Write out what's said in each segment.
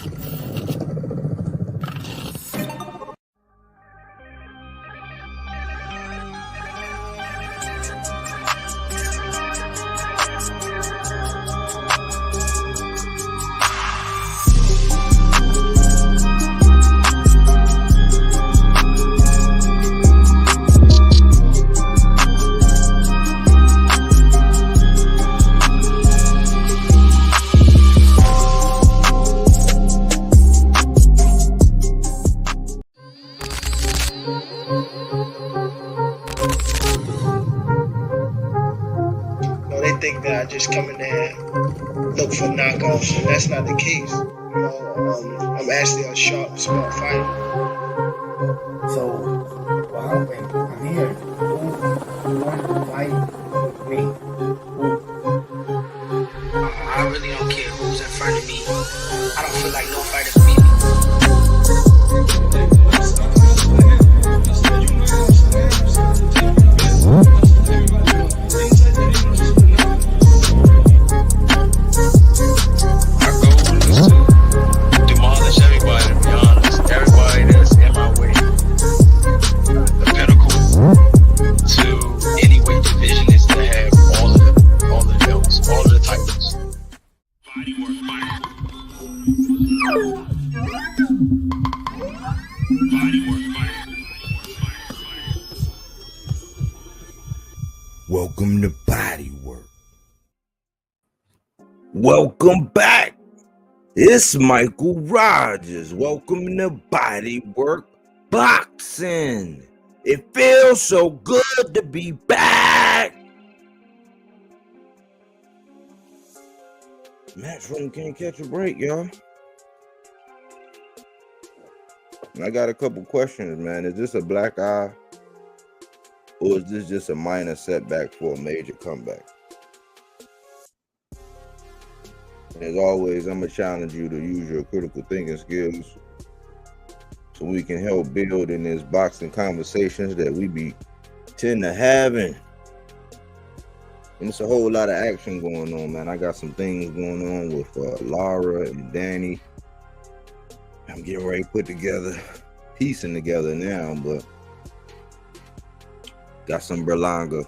They think that I just come in there and look for knockoffs, and that's not the case. I'm actually a sharp, smart fighter. So, well, I'm here. Who wanted to fight me? I really don't care who's in front of me. I don't feel like no fighter can beat me. Demolish everybody, to be honest. Everybody that's in my way. The pinnacle to any weight division is to have all the belts, all of the titles. Body work. Welcome to Body Work. Welcome back. It's Michael Rogers. Welcome to Body Work Boxing. It feels so good to be back. Matchroom can't catch a break, y'all. I got a couple questions, man. Is this a black eye? Or is this just a minor setback for a major comeback? And as always, I'm going to challenge you to use your critical thinking skills so we can help build in these boxing conversations that we tend to having. And it's a whole lot of action going on, man. I got some things going on with Laura and Danny. I'm getting ready to put together, piecing together now, but got some Berlanga.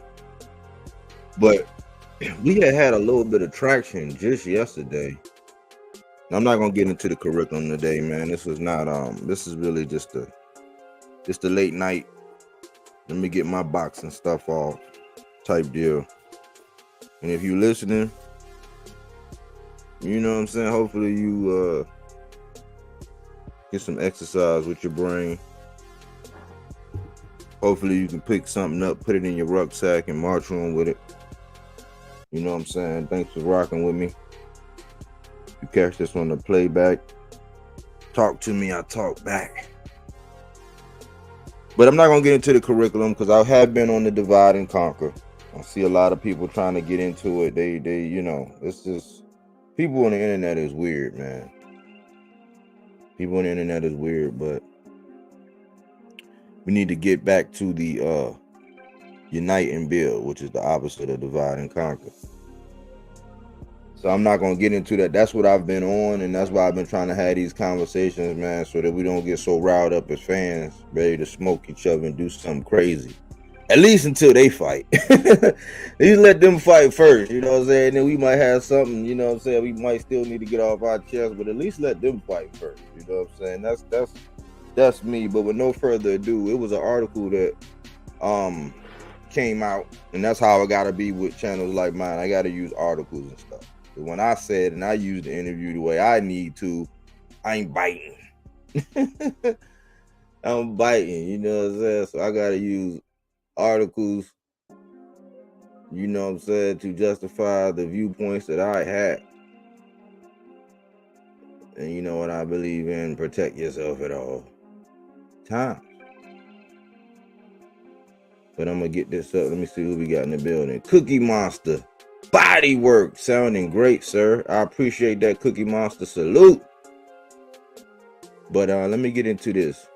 But we had a little bit of traction just yesterday. I'm not gonna get into the curriculum today, man. This was not this is really just a late night. Let me get my boxing stuff off type deal. And if you listening, you know what I'm saying, hopefully you get some exercise with your brain. Hopefully you can pick something up, put it in your rucksack and march on with it. You know what I'm saying? Thanks for rocking with me. You catch this on the playback. Talk to me, I talk back. But I'm not going to get into the curriculum because I have been on the divide and conquer. I see a lot of people trying to get into it. They you know, it's just, people on the internet is weird, man. People on the internet is weird, but we need to get back to the unite and build, which is the opposite of divide and conquer. So I'm not going to get into that. That's what I've been on, and that's why I've been trying to have these conversations, man, so that we don't get so riled up as fans, ready to smoke each other and do something crazy. At least until they fight. You let them fight first, you know what I'm saying? And then we might have something, you know what I'm saying? We might still need to get off our chest, but at least let them fight first, you know what I'm saying? That's me. But with no further ado, it was an article that came out, and that's how I gotta be with channels like mine. I gotta use articles and stuff. But when I said and I use the interview the way I need to, I ain't biting. I'm biting, you know what I'm saying? So I gotta use articles, you know what I'm saying, to justify the viewpoints that I had. And you know what I believe in, protect yourself at all times. But I'm gonna get this up. Let me see who we got in the building. Cookie Monster, Body Work, sounding great, sir. I appreciate that, Cookie Monster. Salute. But let me get into this.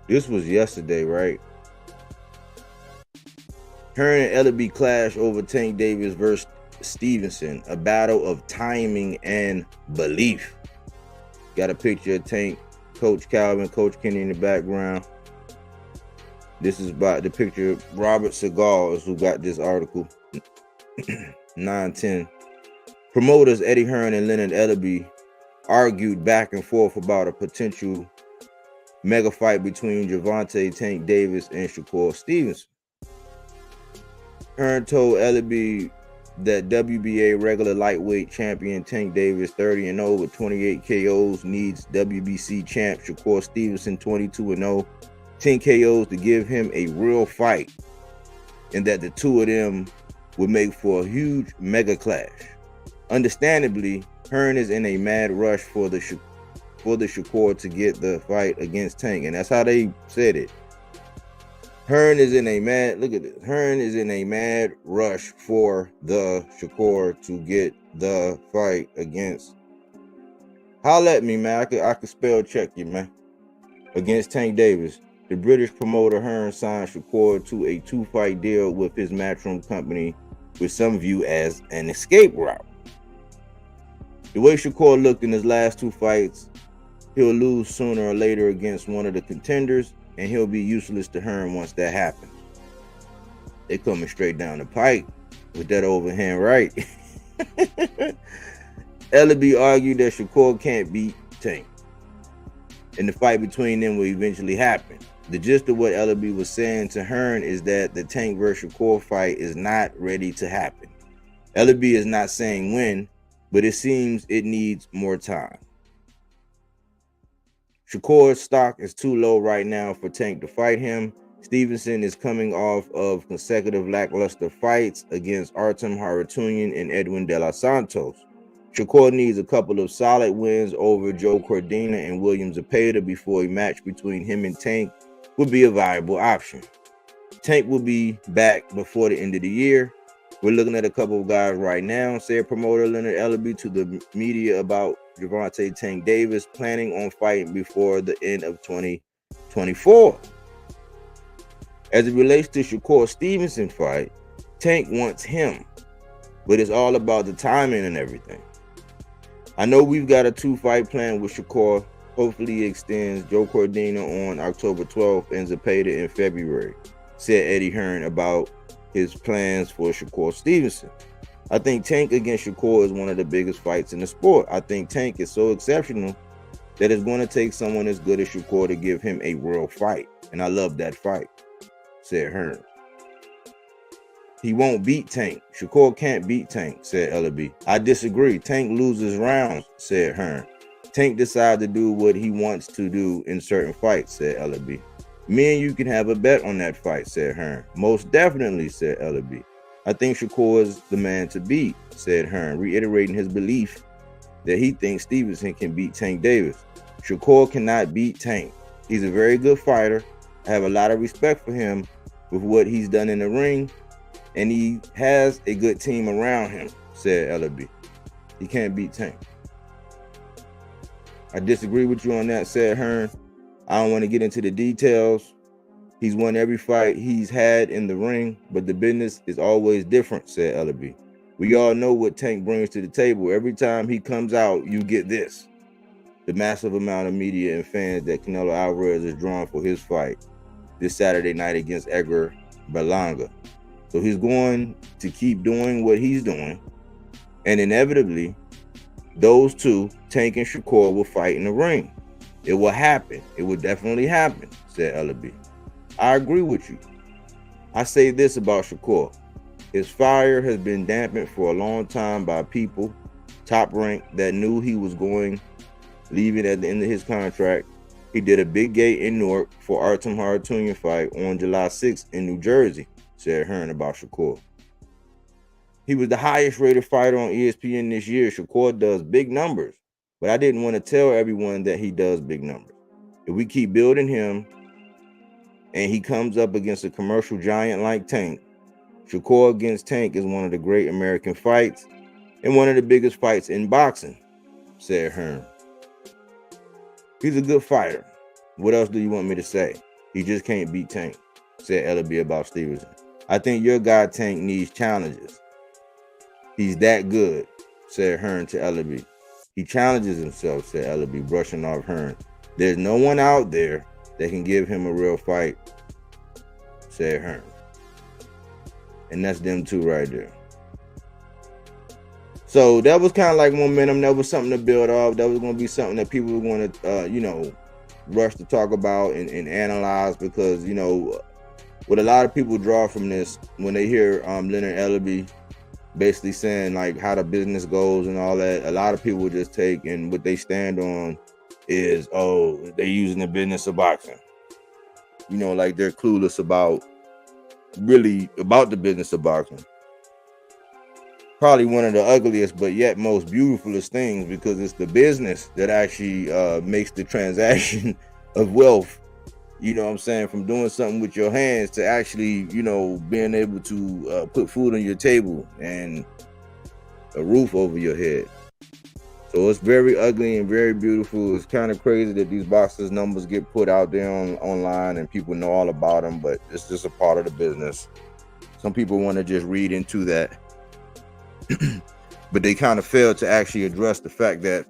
This was yesterday, right? Hearn and Ellaby clash over Tank Davis versus Stevenson, a battle of timing and belief. Got a picture of Tank, Coach Calvin, Coach Kenny in the background. This is about the picture of Robert Segal is who got this article. 910. Promoters Eddie Hearn and Leonard Ellaby argued back and forth about a potential mega fight between Gervonta Tank Davis and Shakur Stevenson. Hearn told Ellaby that WBA regular lightweight champion Tank Davis, 30-0 with 28 KOs, needs WBC champ Shakur Stevenson, 22-0, 10 KOs to give him a real fight, and that the two of them would make for a huge mega clash. Understandably, Hearn is in a mad rush for the Shakur to get the fight against Tank, and that's how they said it. Hearn is in a mad, look at this. Hearn is in a mad rush for the Shakur to get the fight against. Holla at me, man. I could spell check you, man. Against Tank Davis. The British promoter Hearn signed Shakur to a 2-fight deal with his Matchroom company, which some view as an escape route. The way Shakur looked in his last 2 fights, he'll lose sooner or later against one of the contenders, and he'll be useless to Hearn once that happens. They coming straight down the pike with that overhand right. Ellaby argued that Shakur can't beat Tank, and the fight between them will eventually happen. The gist of what Ellaby was saying to Hearn is that the Tank versus Shakur fight is not ready to happen. Ellaby is not saying when, but it seems it needs more time. Shakur's stock is too low right now for Tank to fight him. Stevenson is coming off of consecutive lackluster fights against Artem Harutyunyan and Edwin De Los Santos. Shakur needs a couple of solid wins over Joe Cordina and William Zepeda before a match between him and Tank would be a viable option. Tank will be back before the end of the year. We're looking at a couple of guys right now, said promoter Leonard Ellaby to the media about Gervonta Tank Davis, planning on fighting before the end of 2024. As it relates to Shakur Stevenson fight, Tank wants him, but it's all about the timing and everything. I know we've got a 2-fight plan with Shakur. Hopefully he extends Joe Cordina on October 12th and Zepeda in February, said Eddie Hearn about his plans for Shakur Stevenson. I think Tank against Shakur is one of the biggest fights in the sport. I think Tank is so exceptional that it's going to take someone as good as Shakur to give him a real fight. And I love that fight, said Hearn. He won't beat Tank. Shakur can't beat Tank, said Ellaby. I disagree. Tank loses rounds, said Hearn. Tank decides to do what he wants to do in certain fights, said Ellaby. Me and you can have a bet on that fight, said Hearn. Most definitely, said Ellaby. I think Shakur is the man to beat, said Hearn, reiterating his belief that he thinks Stevenson can beat Tank Davis. Shakur cannot beat Tank. He's a very good fighter. I have a lot of respect for him with what he's done in the ring, and he has a good team around him, said Ellaby. He can't beat Tank. I disagree with you on that, said Hearn. I don't want to get into the details. He's won every fight he's had in the ring, but the business is always different, said Ellaby. We all know what Tank brings to the table. Every time he comes out, you get this. The massive amount of media and fans that Canelo Alvarez is drawing for his fight this Saturday night against Edgar Berlanga. So he's going to keep doing what he's doing, and inevitably, those two, Tank and Shakur, will fight in the ring. It will happen. It will definitely happen, said Ellaby. I agree with you. I say this about Shakur. His fire has been dampened for a long time by people, top rank, that knew he was leaving at the end of his contract. He did a big gate in Newark for Artem Harutyunyan fight on July 6th in New Jersey, said Hearn about Shakur. He was the highest rated fighter on ESPN this year. Shakur does big numbers, but I didn't want to tell everyone that he does big numbers. If we keep building him and he comes up against a commercial giant like Tank, Shakur against Tank is one of the great American fights and one of the biggest fights in boxing, said Hearn. He's a good fighter. What else do you want me to say? He just can't beat Tank, said Ellaby about Stevenson. I think your guy Tank needs challenges. He's that good, said Hearn to Ellaby. He challenges himself, said Ellaby, brushing off Hearn. There's no one out there that can give him a real fight, said Hearn. And that's them two right there. So that was kind of like momentum. That was something to build off. That was going to be something that people were going to, rush to talk about and analyze, because, what a lot of people draw from this when they hear Leonard Ellaby basically saying like how the business goes and all that, a lot of people just take, and what they stand on is, oh, they using the business of boxing. Like they're clueless about the business of boxing. Probably one of the ugliest but yet most beautifulest things, because it's the business that actually makes the transaction of wealth, from doing something with your hands to actually, being able to put food on your table and a roof over your head. So it's very ugly and very beautiful. It's kind of crazy that these boxers' numbers get put out there online and people know all about them, but it's just a part of the business. Some people want to just read into that. But they kind of fail to actually address the fact that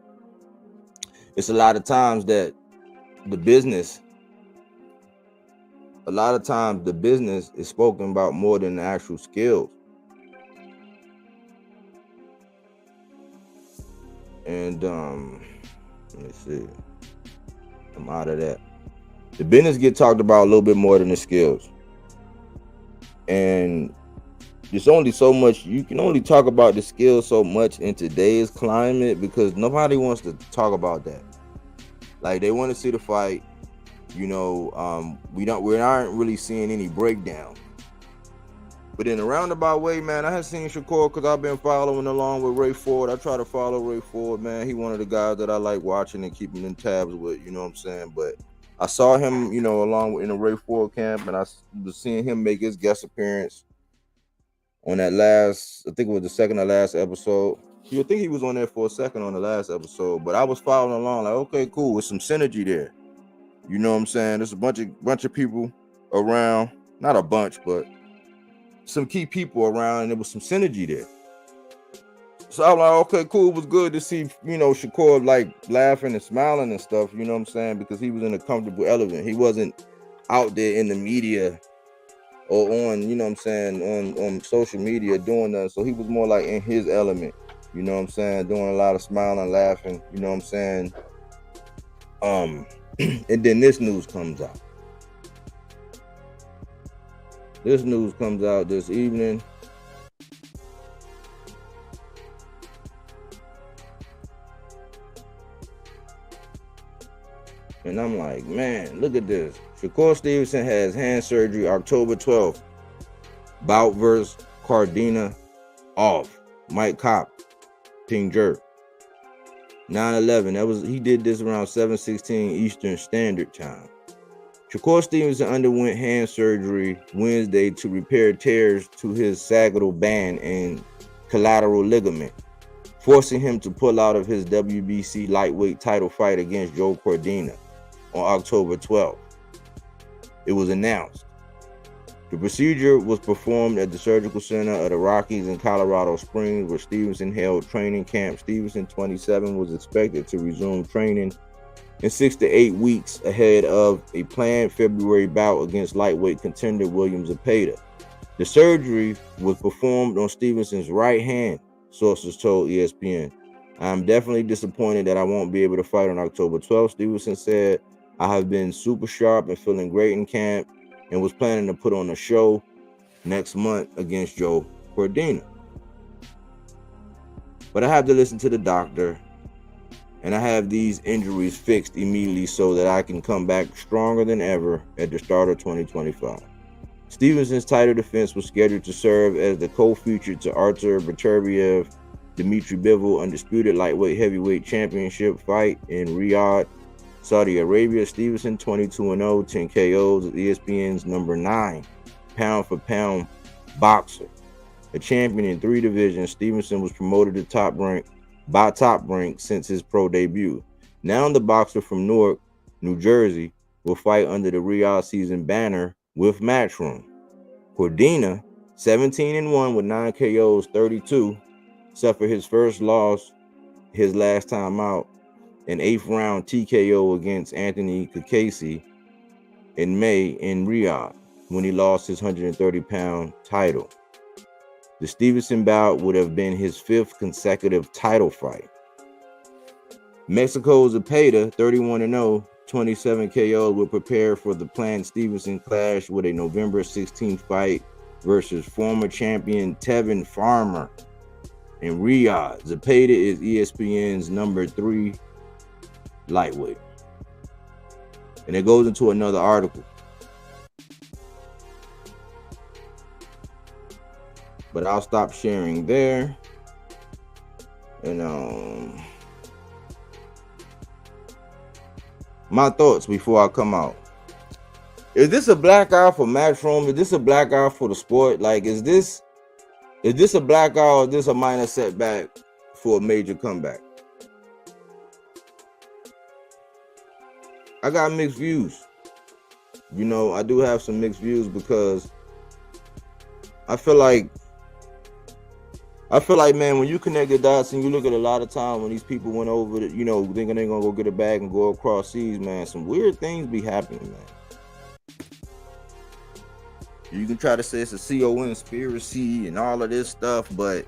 it's a lot of times that the business is spoken about more than the actual skills. And let me see. I'm out of that. The business get talked about a little bit more than the skills. And there's only so much, you can only talk about the skills so much in today's climate, because nobody wants to talk about that. Like, they want to see the fight. We aren't really seeing any breakdown. But in a roundabout way, man, I have seen Shakur, because I've been following along with Ray Ford. I try to follow Ray Ford, man. He one of the guys that I like watching and keeping in tabs with, you know what I'm saying? But I saw him, along in the Ray Ford camp, and I was seeing him make his guest appearance on that last, I think it was the second to last episode. You would think he was on there for a second on the last episode, but I was following along like, okay, cool, with some synergy there. You know what I'm saying? There's a bunch of people around, not a bunch, but some key people around, and there was some synergy there. So I was like, okay, cool. It was good to see, Shakur like laughing and smiling and stuff, you know what I'm saying? Because he was in a comfortable element. He wasn't out there in the media or on, on social media doing that. So he was more like in his element, you know what I'm saying? Doing a lot of smiling, laughing, you know what I'm saying? And then this news comes out. This news comes out this evening. And I'm like, man, look at this. Shakur Stevenson has hand surgery October 12th. Bout versus Cordina off. Mike Kopp, Team Jerk. 9/11. He did this around 7:16 Eastern Standard Time. Shakur Stevenson underwent hand surgery Wednesday to repair tears to his sagittal band and collateral ligament, forcing him to pull out of his WBC lightweight title fight against Joe Cordina on October 12th. It was announced. The procedure was performed at the Surgical Center of the Rockies in Colorado Springs, where Stevenson held training camp. Stevenson, 27, was expected to resume training in 6 to 8 weeks ahead of a planned February bout against lightweight contender William Zepeda. The surgery was performed on Stevenson's right hand, sources told ESPN. I'm definitely disappointed that I won't be able to fight on October 12th, Stevenson said. I have been super sharp and feeling great in camp and was planning to put on a show next month against Joe Cordina. But I have to listen to the doctor, and I have these injuries fixed immediately so that I can come back stronger than ever at the start of 2025. Stevenson's title defense was scheduled to serve as the co-feature to Artur Beterbiev, Dmitry Bivol undisputed lightweight heavyweight championship fight in Riyadh, Saudi Arabia. Stevenson, 22-0, 10 KOs, ESPN's number 9 pound-for-pound boxer. A champion in 3 divisions, Stevenson was promoted to top rank since his pro debut. Now the boxer from Newark, New Jersey, will fight under the Riyadh season banner with Matchroom. Cordina, 17-1 with 9 KOs, 32, suffered his first loss his last time out, an 8th round TKO against Anthony Kakasi in May in Riyadh when he lost his 130-pound title. The Stevenson bout would have been his 5th consecutive title fight. Mexico's Zepeda, 31-0, 27 KOs, will prepare for the planned Stevenson clash with a November 16th fight versus former champion Tevin Farmer in Riyadh. Zepeda is ESPN's number 3 lightweight. And it goes into another article. But I'll stop sharing there. And my thoughts before I come out. Is this a black eye for Matchroom? Is this a black eye for the sport? Like, is this a black eye or is this a minor setback for a major comeback? I got mixed views. You know, I do have some mixed views because I feel like, man, when you connect the dots and you look at a lot of time when these people went over, you know, thinking they're going to go get a bag and go across seas, man, some weird things be happening, man. You can try to say it's a CON conspiracy and all of this stuff, but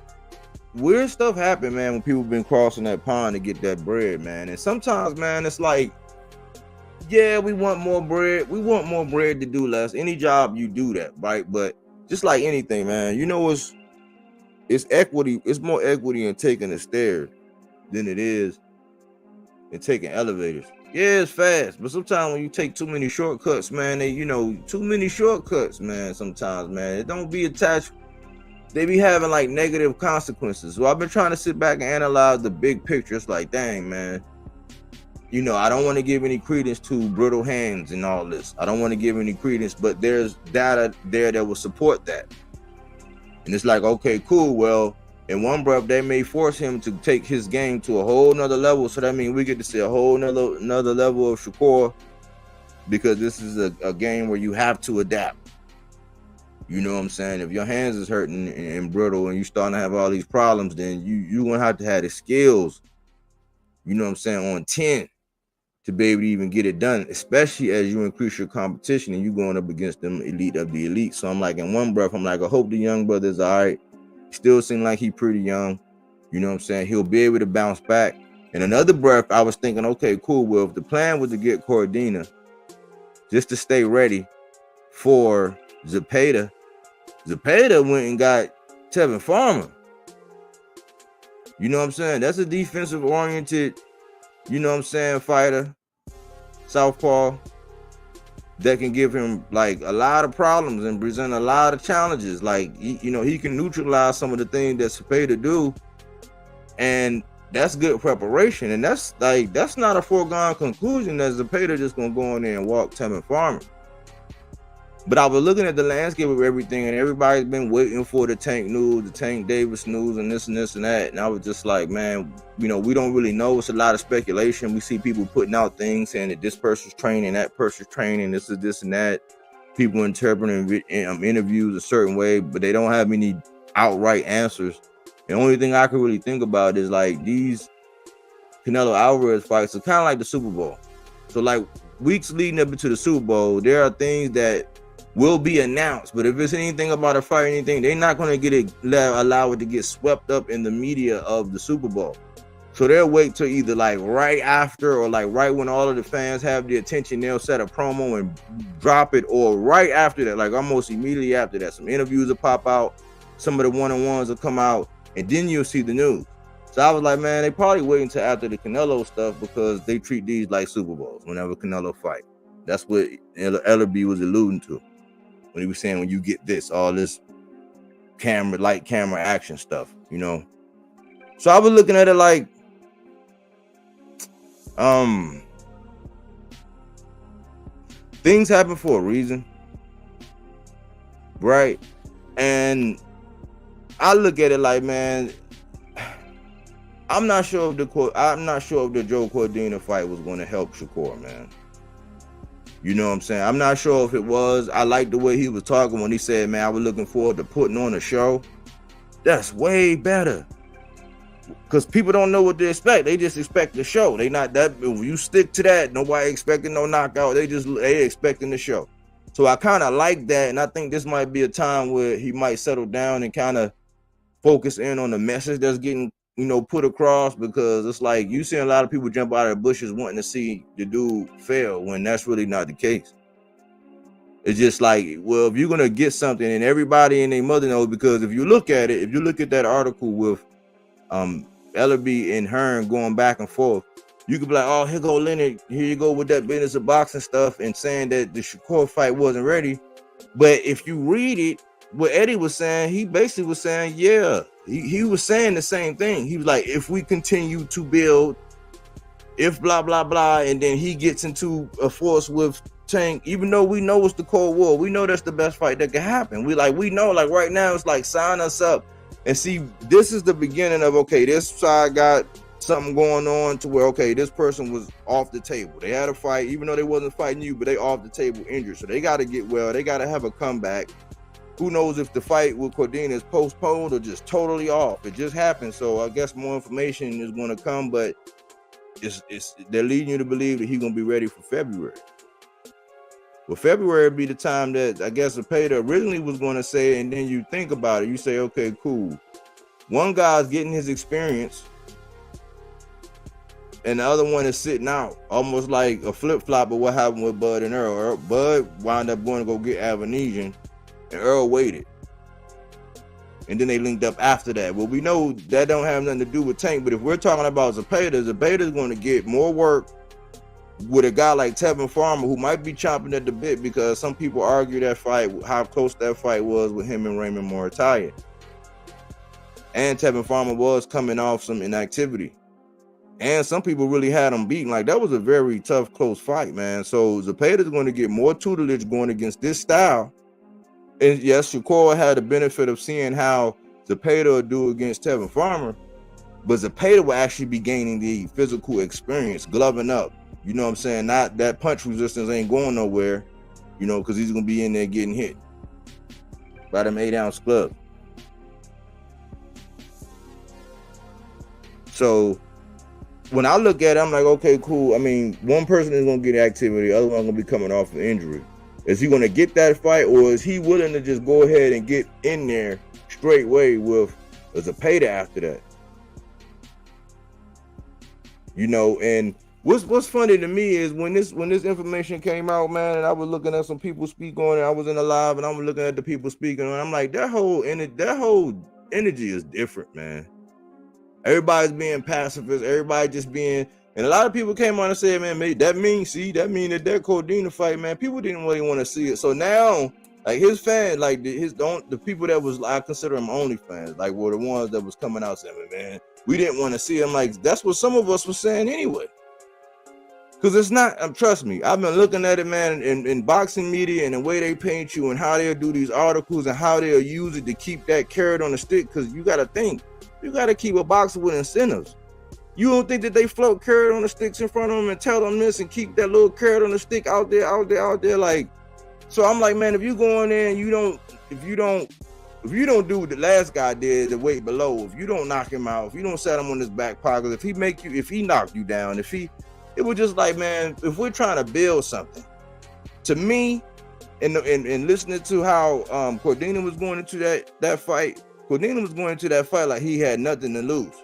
weird stuff happen, man, when people been crossing that pond to get that bread, man. And sometimes, man, it's like, yeah, we want more bread. We want more bread to do less. Any job you do that, right? But just like anything, man, you know, it's equity. It's more equity in taking the stairs than it is in taking elevators. Yeah, it's fast, but sometimes when you take too many shortcuts, man, too many shortcuts, man, sometimes, man, it don't be attached. They be having like negative consequences. So I've been trying to sit back and analyze the big picture. It's like, dang, man, you know, I don't want to give any credence to brittle hands and all this. I don't want to give any credence, but there's data there that will support that. And it's like, okay, cool. Well, in one breath, they may force him to take his game to a whole nother level. So that means we get to see a whole another level of Shakur, because this is a game where you have to adapt. You know what I'm saying? If your hands is hurting and brittle and you starting to have all these problems, then you're going to have the skills, you know what I'm saying, on 10 to be able to even get it done, especially as you increase your competition and you going up against them elite of the elite. So I'm like, in one breath, I'm like, I hope the young brother's all right. Still seem like he pretty young. You know what I'm saying? He'll be able to bounce back. In another breath, I was thinking, okay, cool. Well, if the plan was to get Cordina just to stay ready for Zepeda went and got Tevin Farmer. You know what I'm saying? That's a defensive oriented, you know what I'm saying, fighter, southpaw, that can give him like a lot of problems and present a lot of challenges. Like, he can neutralize some of the things that Zepeda do, and that's good preparation. And that's not a foregone conclusion that Zepeda just gonna go in there and walk Tevin Farmer. But I was looking at the landscape of everything, and everybody's been waiting for the Tank news, the Tank Davis news, and this and this and that. And I was just like, man, we don't really know. It's a lot of speculation. We see people putting out things saying that this person's training, that person's training, this is this and that. People interpreting interviews a certain way, but they don't have any outright answers. The only thing I can really think about is like these Canelo Alvarez fights are kind of like the Super Bowl. So like weeks leading up into the Super Bowl, there are things that will be announced, but if it's anything about a fight or anything, they're not going to allow it to get swept up in the media of the Super Bowl. So they'll wait till either like right after or like right when all of the fans have the attention, they'll set a promo and drop it, or right after that, like almost immediately after that, some interviews will pop out, some of the one-on-ones will come out, and then you'll see the news. So I was like, man, they probably wait until after the Canelo stuff, because they treat these like Super Bowls whenever Canelo fight. That's what Ellerby was alluding to when he was saying, when you get this, all this camera action stuff, you know. So I was looking at it like, things happen for a reason, right? And I look at it like, man, I'm not sure if the Joe Cordina fight was going to help Shakur, man. You know what I'm saying? I'm not sure if it was. I like the way he was talking when he said, man, I was looking forward to putting on a show. That's way better. Because people don't know what to expect. They just expect the show. They not that. If you stick to that, nobody expecting no knockout. They expecting the show. So I kind of like that. And I think this might be a time where he might settle down and kind of focus in on the message that's getting, put across, because it's like you see a lot of people jump out of the bushes wanting to see the dude fail when that's really not the case. It's just like, well, if you're going to get something, and everybody and their mother knows, because if you look at that article with Ellerby and Hearn going back and forth, you could be like, oh, here go Leonard, here you go with that business of boxing stuff and saying that the Shakur fight wasn't ready. But if you read it, what Eddie was saying, he basically was saying, yeah, he was saying the same thing. He was like, if we continue to build, if blah, blah, blah, and then he gets into a force with Tank, even though we know it's the Cold War, we know that's the best fight that can happen. We know, like right now, it's like sign us up and see, this is the beginning of, okay, this side got something going on to where, okay, this person was off the table. They had a fight, even though they wasn't fighting you, but they off the table injured. So they got to get well. They got to have a comeback. Who knows if the fight with Cordina is postponed or just totally off. It just happened. So I guess more information is going to come, but they're leading you to believe that he's going to be ready for February. Well, February would be the time that I guess Zepeda originally was going to say, and then you think about it. You say, okay, cool. One guy's getting his experience, and the other one is sitting out, almost like a flip-flop of what happened with Bud and Earl. Bud wound up going to go get Avanesian, and Earl waited. And then they linked up after that. Well, we know that don't have nothing to do with Tank, but if we're talking about Zepeda's going to get more work with a guy like Tevin Farmer, who might be chomping at the bit, because some people argue that fight, how close that fight was with him and Raymond Moritaya. And Tevin Farmer was coming off some inactivity. And some people really had him beaten. Like, that was a very tough, close fight, man. So Zepeda's going to get more tutelage going against this style. And yes, Shakur had the benefit of seeing how Zepeda would do against Tevin Farmer, but Zepeda will actually be gaining the physical experience, gloving up. You know what I'm saying? Not that punch resistance ain't going nowhere, because he's going to be in there getting hit by them 8-ounce gloves. So when I look at it, I'm like, okay, cool. I mean, one person is going to get activity, the other one going to be coming off an injury. Is he going to get that fight, or is he willing to just go ahead and get in there straightway with Zepeda after that? And what's funny to me is when this information came out, man, and I was looking at some people speak on it. I was in a live, and I'm looking at the people speaking, and I'm like, that whole energy is different, man. Everybody's being pacifist. Everybody just being. And a lot of people came on and said, man, that means that Cordina fight, man, people didn't really want to see it. So now, like, his fans, like the people that was, I consider them only fans, like, were the ones that was coming out saying, man, we didn't want to see him. Like, that's what some of us were saying anyway. Because it's not, trust me, I've been looking at it, man, in boxing media and the way they paint you and how they'll do these articles and how they'll use it to keep that carrot on the stick. Because you got to think, you got to keep a boxer with incentives. You don't think that they float carrot on the sticks in front of them and tell them this and keep that little carrot on the stick out there, like. So I'm like, man, if you go in there and if you don't do what the last guy did, the weight below, if you don't knock him out, if you don't set him on his back pocket, if he knocked you down, it was just like, man, if we're trying to build something, to me, and listening to how Cordina was going into that fight, Cordina was going into that fight like he had nothing to lose.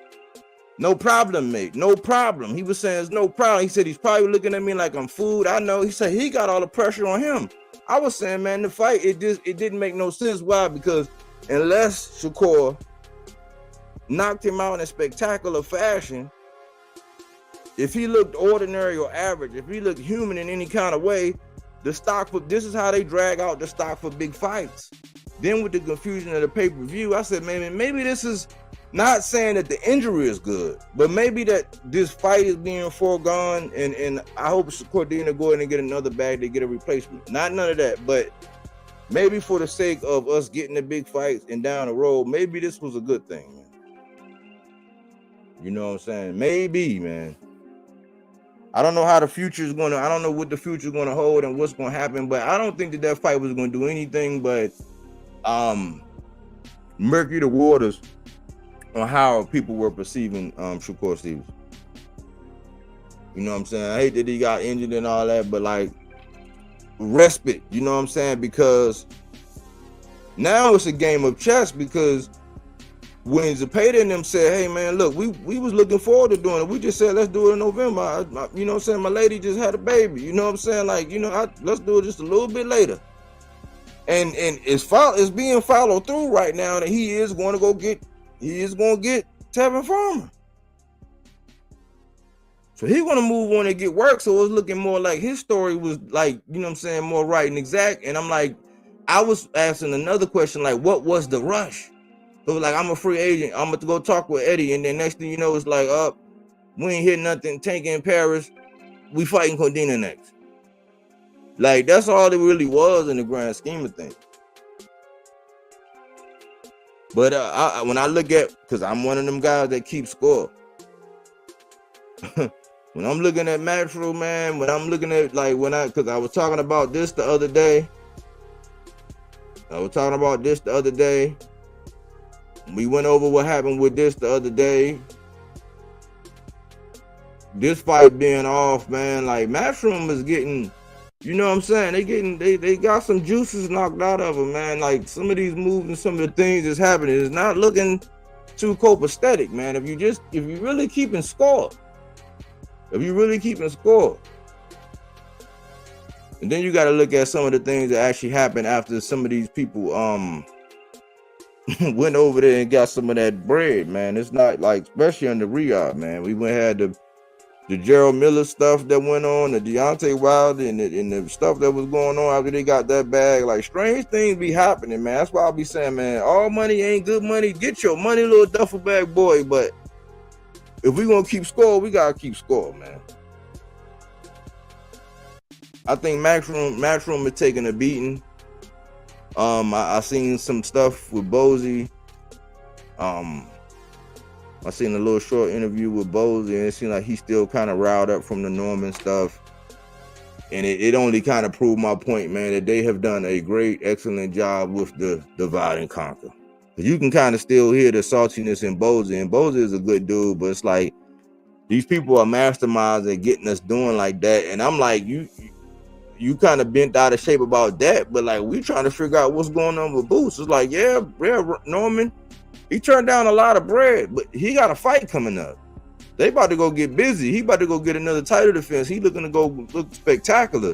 No problem, mate. No problem. He was saying it's no problem. He said he's probably looking at me like I'm food. I know. He said he got all the pressure on him. I was saying, man, the fight, it didn't make no sense. Why? Because unless Shakur knocked him out in spectacular fashion, if he looked ordinary or average, if he looked human in any kind of way, this is how they drag out the stock for big fights. Then with the confusion of the pay-per-view, I said, man, maybe this is not saying that the injury is good, but maybe that this fight is being foregone, and I hope Cordina go ahead and get another bag to get a replacement. Not none of that, but maybe for the sake of us getting the big fights and down the road, maybe this was a good thing, man. You know what I'm saying? Maybe, man. I don't know how the future is I don't know what the future is gonna hold and what's gonna happen, but I don't think that fight was gonna do anything but murky the waters on how people were perceiving Shakur Stevenson. You know what I'm saying? I hate that he got injured and all that, but like respite, you know what I'm saying? Because now it's a game of chess, because when Zepeda and them said, hey man, look, we was looking forward to doing it. We just said, let's do it in November. You know what I'm saying? My lady just had a baby. You know what I'm saying? Like, you know, let's do it just a little bit later. And it's being followed through right now that he is going to get Tevin Farmer. So he want to move on and get work. So it's looking more like his story was like, you know what I'm saying, more right and exact. And I'm like, I was asking another question, like, what was the rush? So like, I'm a free agent. I'm going to go talk with Eddie. And then next thing you know, it's like, we ain't hit nothing. Tank in Paris. We fighting Cordina next. Like, that's all it really was in the grand scheme of things. But when I look at, because I'm one of them guys that keep score. When I'm looking at Matchroom, man, when I'm looking at, like, because I was talking about this the other day. We went over what happened with this the other day. This fight being off, man, like, Matchroom is getting, you know what I'm saying? They got some juices knocked out of them, man. Like, some of these moves and some of the things that's happening is not looking too copacetic, man. If you really keeping score. And then you got to look at some of the things that actually happened after some of these people went over there and got some of that bread, man. It's not like, especially under Riyadh, man. We had the Gerald Miller stuff that went on, the Deontay Wilder, and the stuff that was going on after they got that bag. Like, strange things be happening, man. That's why I'll be saying, man, all money ain't good money. Get your money, little duffel bag boy. But if we gonna keep score, we gotta keep score, man. I think Matchroom is taking a beating. I seen some stuff with Bozy. I seen a little short interview with Bozy, and it seemed like he's still kind of riled up from the Norman stuff. And it only kind of proved my point, man, that they have done a great, excellent job with the divide and conquer. You can kind of still hear the saltiness in Bozy, and Bozy is a good dude, but it's like these people are masterminds at getting us doing like that. And I'm like, you kind of bent out of shape about that, but like, we trying to figure out what's going on with Boots. It's like, yeah, Norman, he turned down a lot of bread, but he got a fight coming up. They about to go get busy. He about to go get another title defense. He looking to go look spectacular.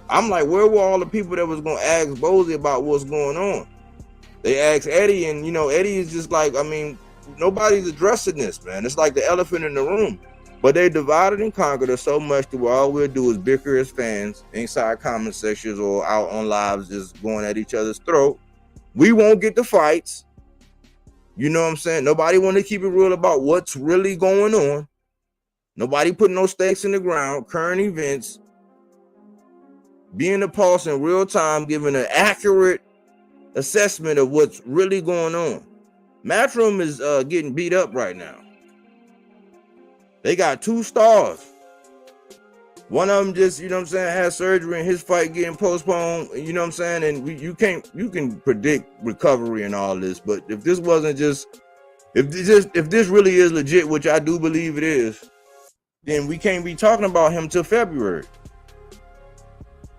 I'm like, where were all the people that was gonna ask Bozy about what's going on? They asked Eddie, and you know, Eddie is just like, I mean, nobody's addressing this, man. It's like the elephant in the room. But they divided and conquered us so much that all we'll do is bicker as fans inside comment sections or out on lives just going at each other's throat. We won't get the fights. You know what I'm saying? Nobody want to keep it real about what's really going on. Nobody putting no stakes in the ground, current events, being the pulse in real time, giving an accurate assessment of what's really going on. Matchroom is getting beat up right now. They got 2 stars. One of them just, you know what I'm saying, had surgery and his fight getting postponed, you know what I'm saying? And you can predict recovery and all this, but if this wasn't just, if this really is legit, which I do believe it is, then we can't be talking about him till February.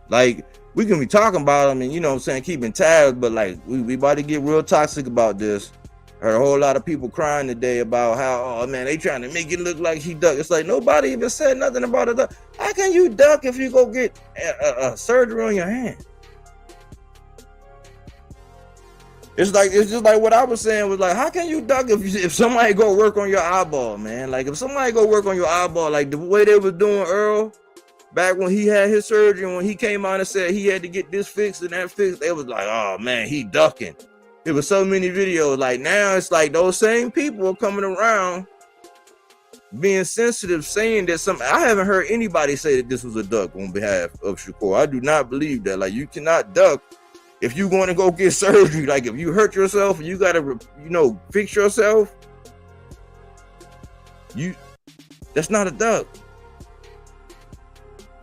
Like, we can be talking about him and, you know what I'm saying, keeping tabs, but like, we about to get real toxic about this. Heard a whole lot of people crying today about how, oh man, they trying to make it look like he ducked. It's like, nobody even said nothing about a duck. How can you duck if you go get a surgery on your hand? It's just like what I was saying was like, how can you duck if somebody go work on your eyeball, man? Like, if somebody go work on your eyeball, like the way they was doing Earl back when he had his surgery, and when he came out and said he had to get this fixed and that fixed, they was like, oh man, he ducking. It was so many videos. Like, now it's like those same people are coming around being sensitive, saying that I haven't heard anybody say that this was a duck on behalf of Shakur. I do not believe that. Like, you cannot duck if you're going to go get surgery. Like, if you hurt yourself and you got to, you know, fix yourself, that's not a duck.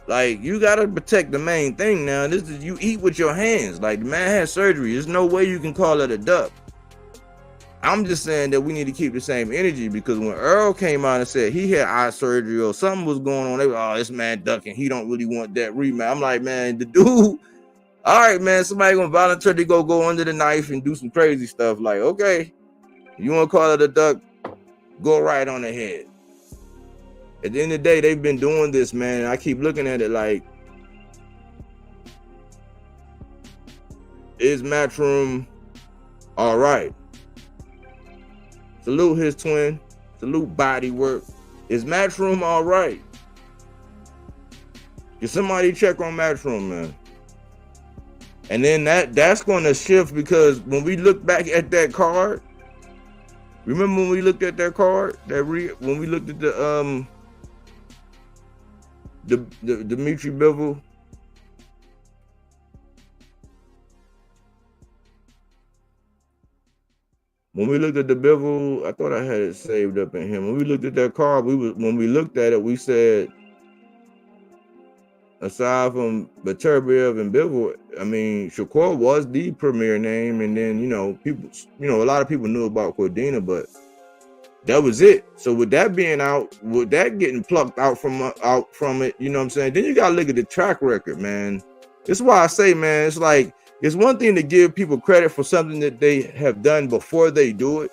Like, you gotta protect the main thing now. This is, you eat with your hands. Like, the man had surgery. There's no way you can call it a duck. I'm just saying that we need to keep the same energy, because when Earl came out and said he had eye surgery or something was going on, they were, oh, this man ducking. He don't really want that rematch. I'm like, man, the dude, all right, man, somebody gonna voluntarily go under the knife and do some crazy stuff. Like, okay, you want to call it a duck? Go right on ahead. At the end of the day, they've been doing this, man. I keep looking at it like, is Matchroom all right? Salute his twin. Salute body work. Is Matchroom all right? Can somebody check on Matchroom, man? And then that's going to shift, because when we look back at that card, remember when we looked at that card, when we looked at the Dimitri Bivol, when we looked at the Bivol, I thought I had it saved up in him. When we looked at that card, when we looked at it, we said, aside from Beterbiev and Bivol, I mean, Shakur was the premier name, and then, people, a lot of people knew about Cordina, but that was it. So with that being out, with that getting plucked out from it, you know what I'm saying? Then you gotta look at the track record, man. This is why I say, man, it's like, it's one thing to give people credit for something that they have done before they do it.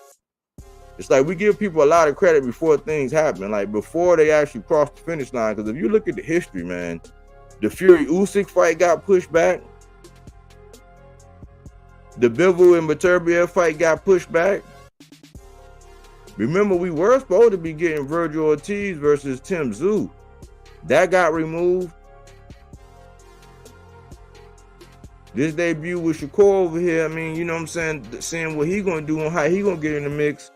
It's like we give people a lot of credit before things happen, like before they actually cross the finish line. Because if you look at the history, man, the Fury Usyk fight got pushed back. The Bivol and Beterbiev fight got pushed back. Remember, we were supposed to be getting Virgil Ortiz versus Tim Tszyu. That got removed. This debut with Shakur over here, I mean, you know what I'm saying, seeing what he gonna do and how he gonna get in the mix.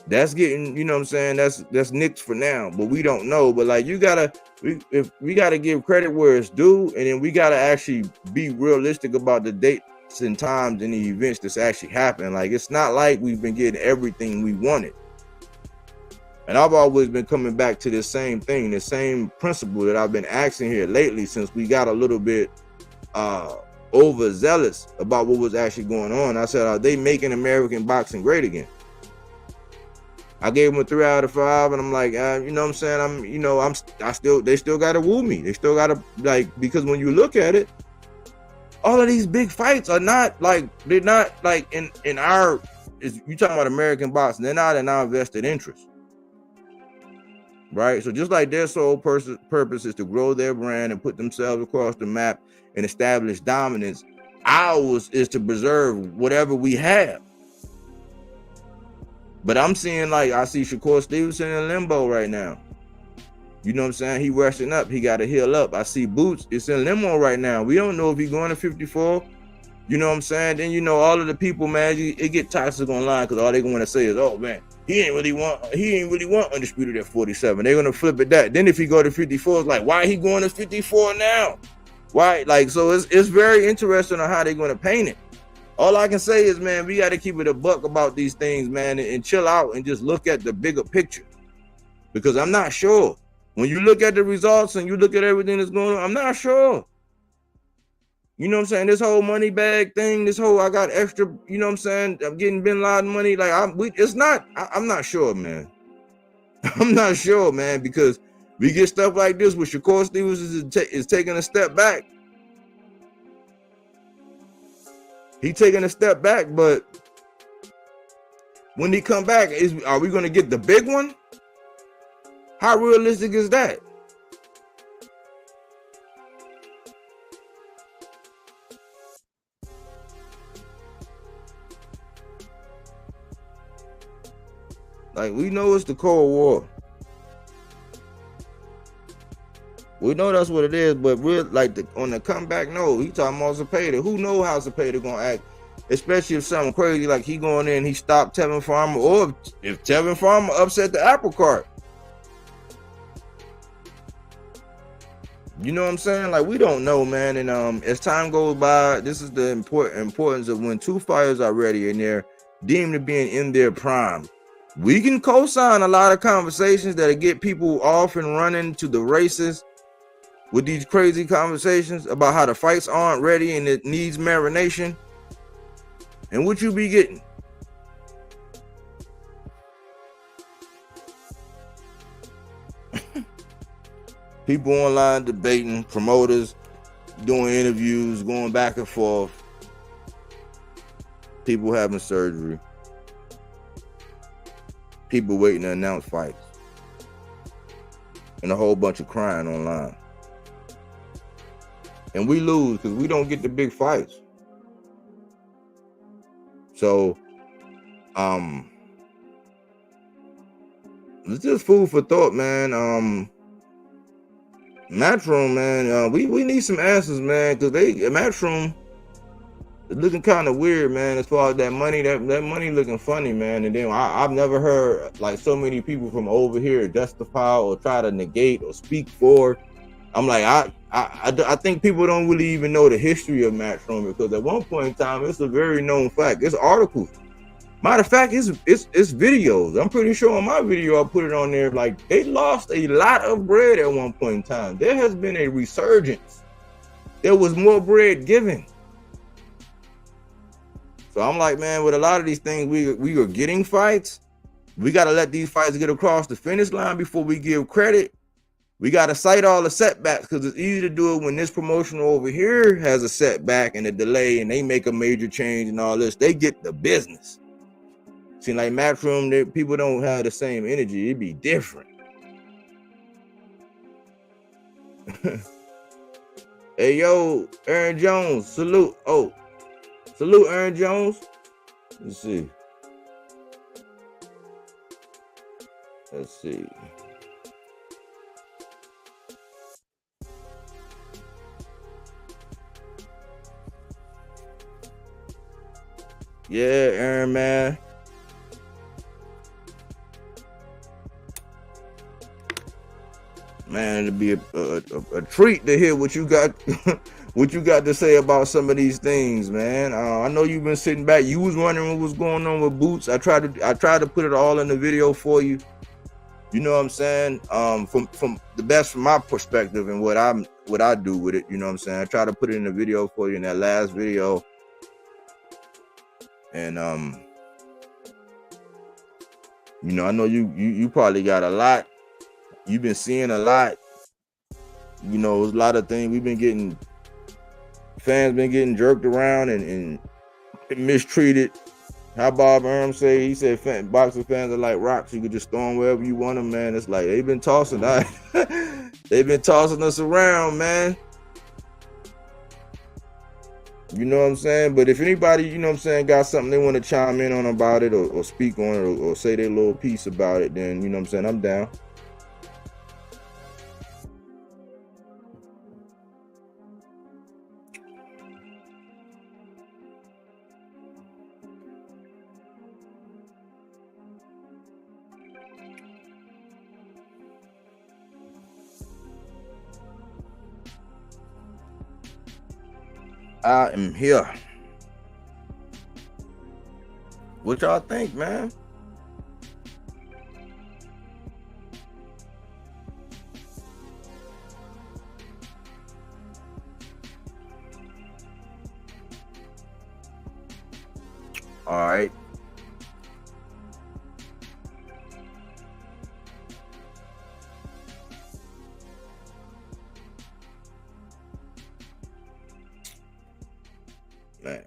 That's getting, you know what I'm saying, that's nixed for now, but we don't know. But like, we gotta give credit where it's due, and then we gotta actually be realistic about the dates and times and the events that's actually happening. Like, it's not like we've been getting everything we wanted. And I've always been coming back to the same thing, the same principle that I've been asking here lately, since we got a little bit overzealous about what was actually going on. I said, are they making American boxing great again? I gave them a 3 out of 5, and I'm like, you know what I'm saying? They still gotta woo me. They still gotta, like, because when you look at it, all of these big fights are not like, they're not like in our, you talking about American boxing, they're not in our vested interest. Right? So just like their sole purpose is to grow their brand and put themselves across the map and establish dominance, ours is to preserve whatever we have. But I'm seeing, like, I see Shakur Stevenson in limbo right now. You know what I'm saying? He resting up. He got to heal up. I see Boots. It's in limbo right now. We don't know if he's going to 54. You know what I'm saying? Then, all of the people, man, it get toxic online, because all they going to say is, oh, man, he ain't really want undisputed at 47. They're going to flip it that. Then if he go to 54, it's like, why he going to 54 now? Why? Like, so it's very interesting on how they're going to paint it. All I can say is, man, we got to keep it a buck about these things, man, and chill out and just look at the bigger picture. Because I'm not sure. When you look at the results and you look at everything that's going on, I'm not sure. You know what I'm saying? This whole money bag thing, this whole, I got extra, you know what I'm saying? I'm getting Bin Laden money. Like, I'm not sure, man. I'm not sure, man, because we get stuff like this with Shakur Stevenson is taking a step back. He taking a step back, but when he come back, are we going to get the big one? How realistic is that? Like, we know it's the Cold War. We know that's what it is, but we're like, on the comeback, no, he talking about Zepeda. Who knows how Zepeda gonna act? Especially if something crazy, like he going in, he stopped Tevin Farmer, or if Tevin Farmer upset the apple cart. You know what I'm saying? Like, we don't know, man. And as time goes by, this is the importance of when two fighters are ready and they're deemed to be in their prime. We can co-sign a lot of conversations that'll get people off and running to the races. with these crazy conversations about how the fights aren't ready and it needs marination. And what you be getting? People online debating, promoters doing interviews, going back and forth. People having surgery. People waiting to announce fights. And a whole bunch of crying online. And we lose because we don't get the big fights. So, it's just food for thought, man. Matchroom, man, we need some answers, man, because Matchroom is looking kind of weird, man, as far as that money looking funny, man. And then I've never heard like so many people from over here justify or try to negate or speak for. I'm like, I think people don't really even know the history of Matchroom, because at one point in time, it's a very known fact. It's articles. Matter of fact, it's videos. I'm pretty sure on my video I put it on there. Like, they lost a lot of bread at one point in time. There has been a resurgence. There was more bread given. So I'm like, man, with a lot of these things, we are getting fights. We got to let these fights get across the finish line before we give credit. We got to cite all the setbacks, because it's easy to do it when this promotion over here has a setback and a delay and they make a major change and all this. They get the business. See, like Matchroom, people don't have the same energy. It'd be different. Hey, yo, Aaron Jones, salute. Oh, salute, Aaron Jones. Let's see. Yeah, Aaron, man. Man, it'd be a treat to hear what you got what you got to say about some of these things, man. I know you've been sitting back. You was wondering what was going on with Boots. I tried to put it all in the video for you. You know what I'm saying? From the best from my perspective and what I do with it. You know what I'm saying? I try to put it in the video for you in that last video. And you know, I know you probably got a lot. You've been seeing a lot. You know, there's a lot of things we've been getting. Fans been getting jerked around and mistreated. How Bob Arm say? He said boxing fans are like rocks. You could just throw them wherever you want them, man. It's like they've been tossing. They've been tossing us around, man. You know what I'm saying? But if anybody, you know what I'm saying, got something they want to chime in on about it or speak on it or say their little piece about it, then, you know what I'm saying, I'm down. I am here. What y'all think, man? All right. Man.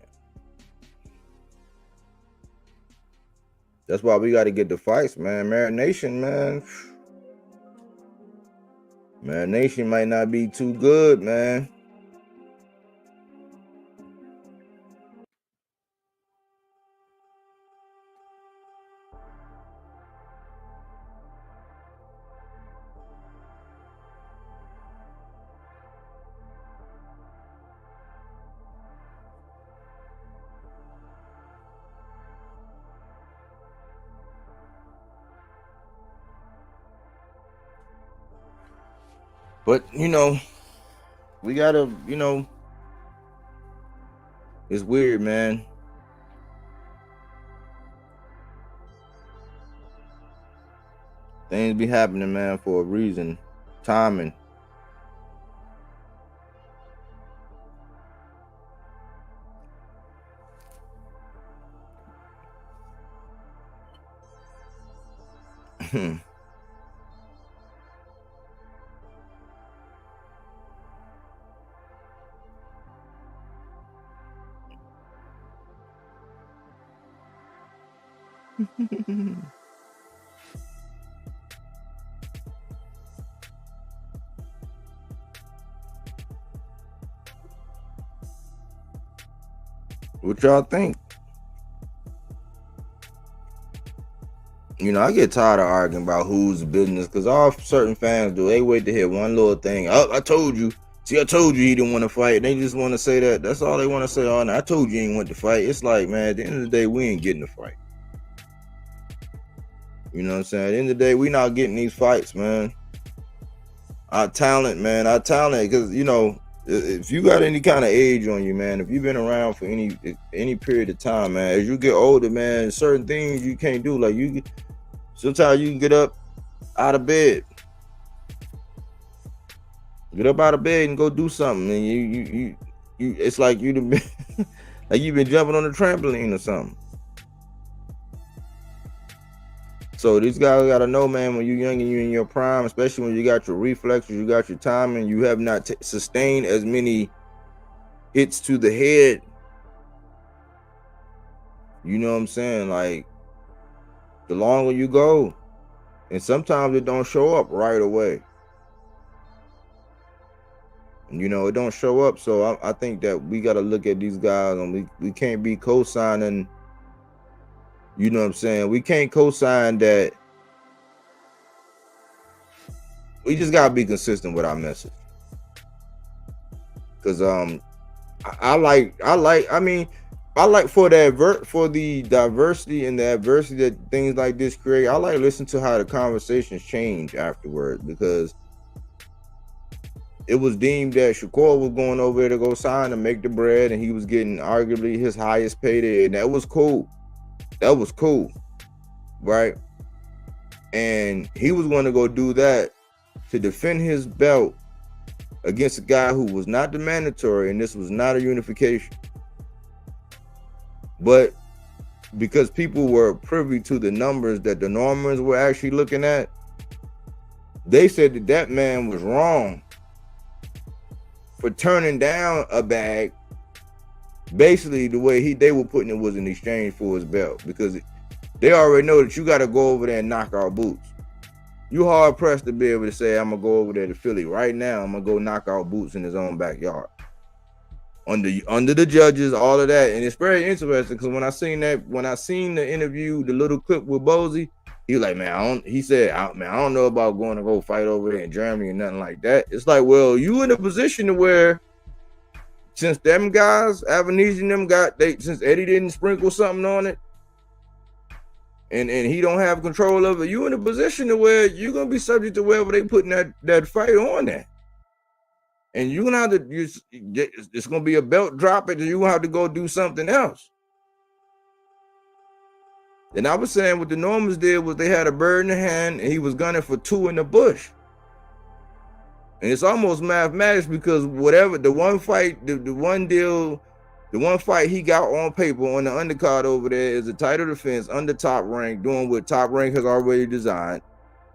That's why we got to get the fights, man. Marination, man. Marination might not be too good, man. But, you know, we gotta, you know, it's weird, man. Things be happening, man, for a reason. Timing. What y'all think? You know, I get tired of arguing about whose business, because all certain fans do. They wait to hear one little thing. Oh, I told you. See, I told you he didn't want to fight. They just want to say that. That's all they want to say. Oh, I told you he didn't want to fight. It's like, man, at the end of the day, we ain't getting the fight. You know what I'm saying? At the end of the day, we not getting these fights, man. Our talent, because, you know, if you got any kind of age on you, man, if you've been around for any period of time, man, as you get older, man, certain things you can't do. Like, sometimes you can get up out of bed. Get up out of bed and go do something, and you it's like you've been like you've been jumping on a trampoline or something. So these guys gotta know, man, when you're young and you're in your prime, especially when you got your reflexes, you got your timing, you have not sustained as many hits to the head. You know what I'm saying? Like, the longer you go, and sometimes it don't show up right away. You know, it don't show up. So I think that we got to look at these guys, and we can't be co-signing. You know what I'm saying? We can't co-sign that. We just got to be consistent with our message. Because I like for the diversity and the adversity that things like this create. I like listening to how the conversations change afterwards, because it was deemed that Shakur was going over there to go sign and make the bread, and he was getting arguably his highest payday, and that was cool. That was cool, right? And he was going to go do that to defend his belt against a guy who was not the mandatory, and this was not a unification. But because people were privy to the numbers that the Normans were actually looking at, they said that man was wrong for turning down a bag. Basically, the way they were putting it was in exchange for his belt, because they already know that you got to go over there and knock out Boots. You hard pressed to be able to say, I'm gonna go over there to Philly right now. I'm gonna go knock out Boots in his own backyard, under the judges, all of that. And it's very interesting, because when I seen the interview, the little clip with Bozy, he was like, man, I don't know about going to go fight over there in Germany or nothing like that. It's like, well, you in a position to where, since them guys, Avenesian since Eddie didn't sprinkle something on it, and he don't have control of it, you in a position to where you're gonna be subject to wherever they putting that fight on that. And you're gonna have to, it's gonna be a belt drop, and you're gonna have to go do something else. And I was saying what the Normans did was they had a bird in the hand, and he was gunning for two in the bush. And it's almost mathematics, because whatever the one fight, the one fight he got on paper on the undercard over there is a title defense under Top Rank, doing what Top Rank has already designed,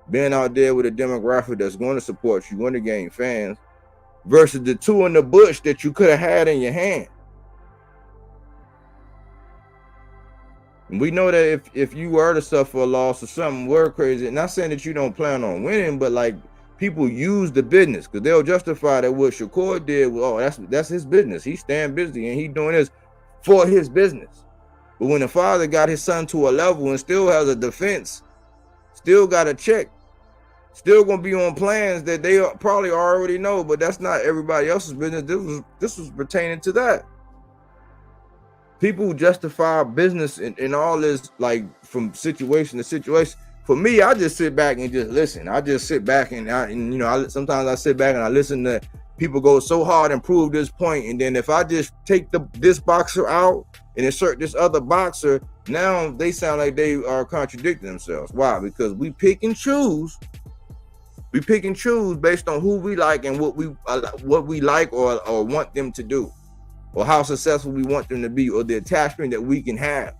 being out there with a demographic that's going to support you, going to gain fans, versus the two in the bush that you could have had in your hand. And we know that if you were to suffer a loss or something, we're crazy. Not saying that you don't plan on winning, but like, people use the business, because they'll justify that what Shakur did. Oh, that's his business. He's staying busy and he's doing this for his business. But when the father got his son to a level and still has a defense, still got a check, still gonna be on plans that they probably already know, but that's not everybody else's business. This was pertaining to that. People justify business in all this, like, from situation to situation. For me, I just sit back and just listen. I just sit back and sometimes I sit back and I listen to people go so hard and prove this point, and then if I just take this boxer out and insert this other boxer, now they sound like they are contradicting themselves. Why? Because we pick and choose. We pick and choose based on who we like and what we like or want them to do, or how successful we want them to be, or the attachment that we can have.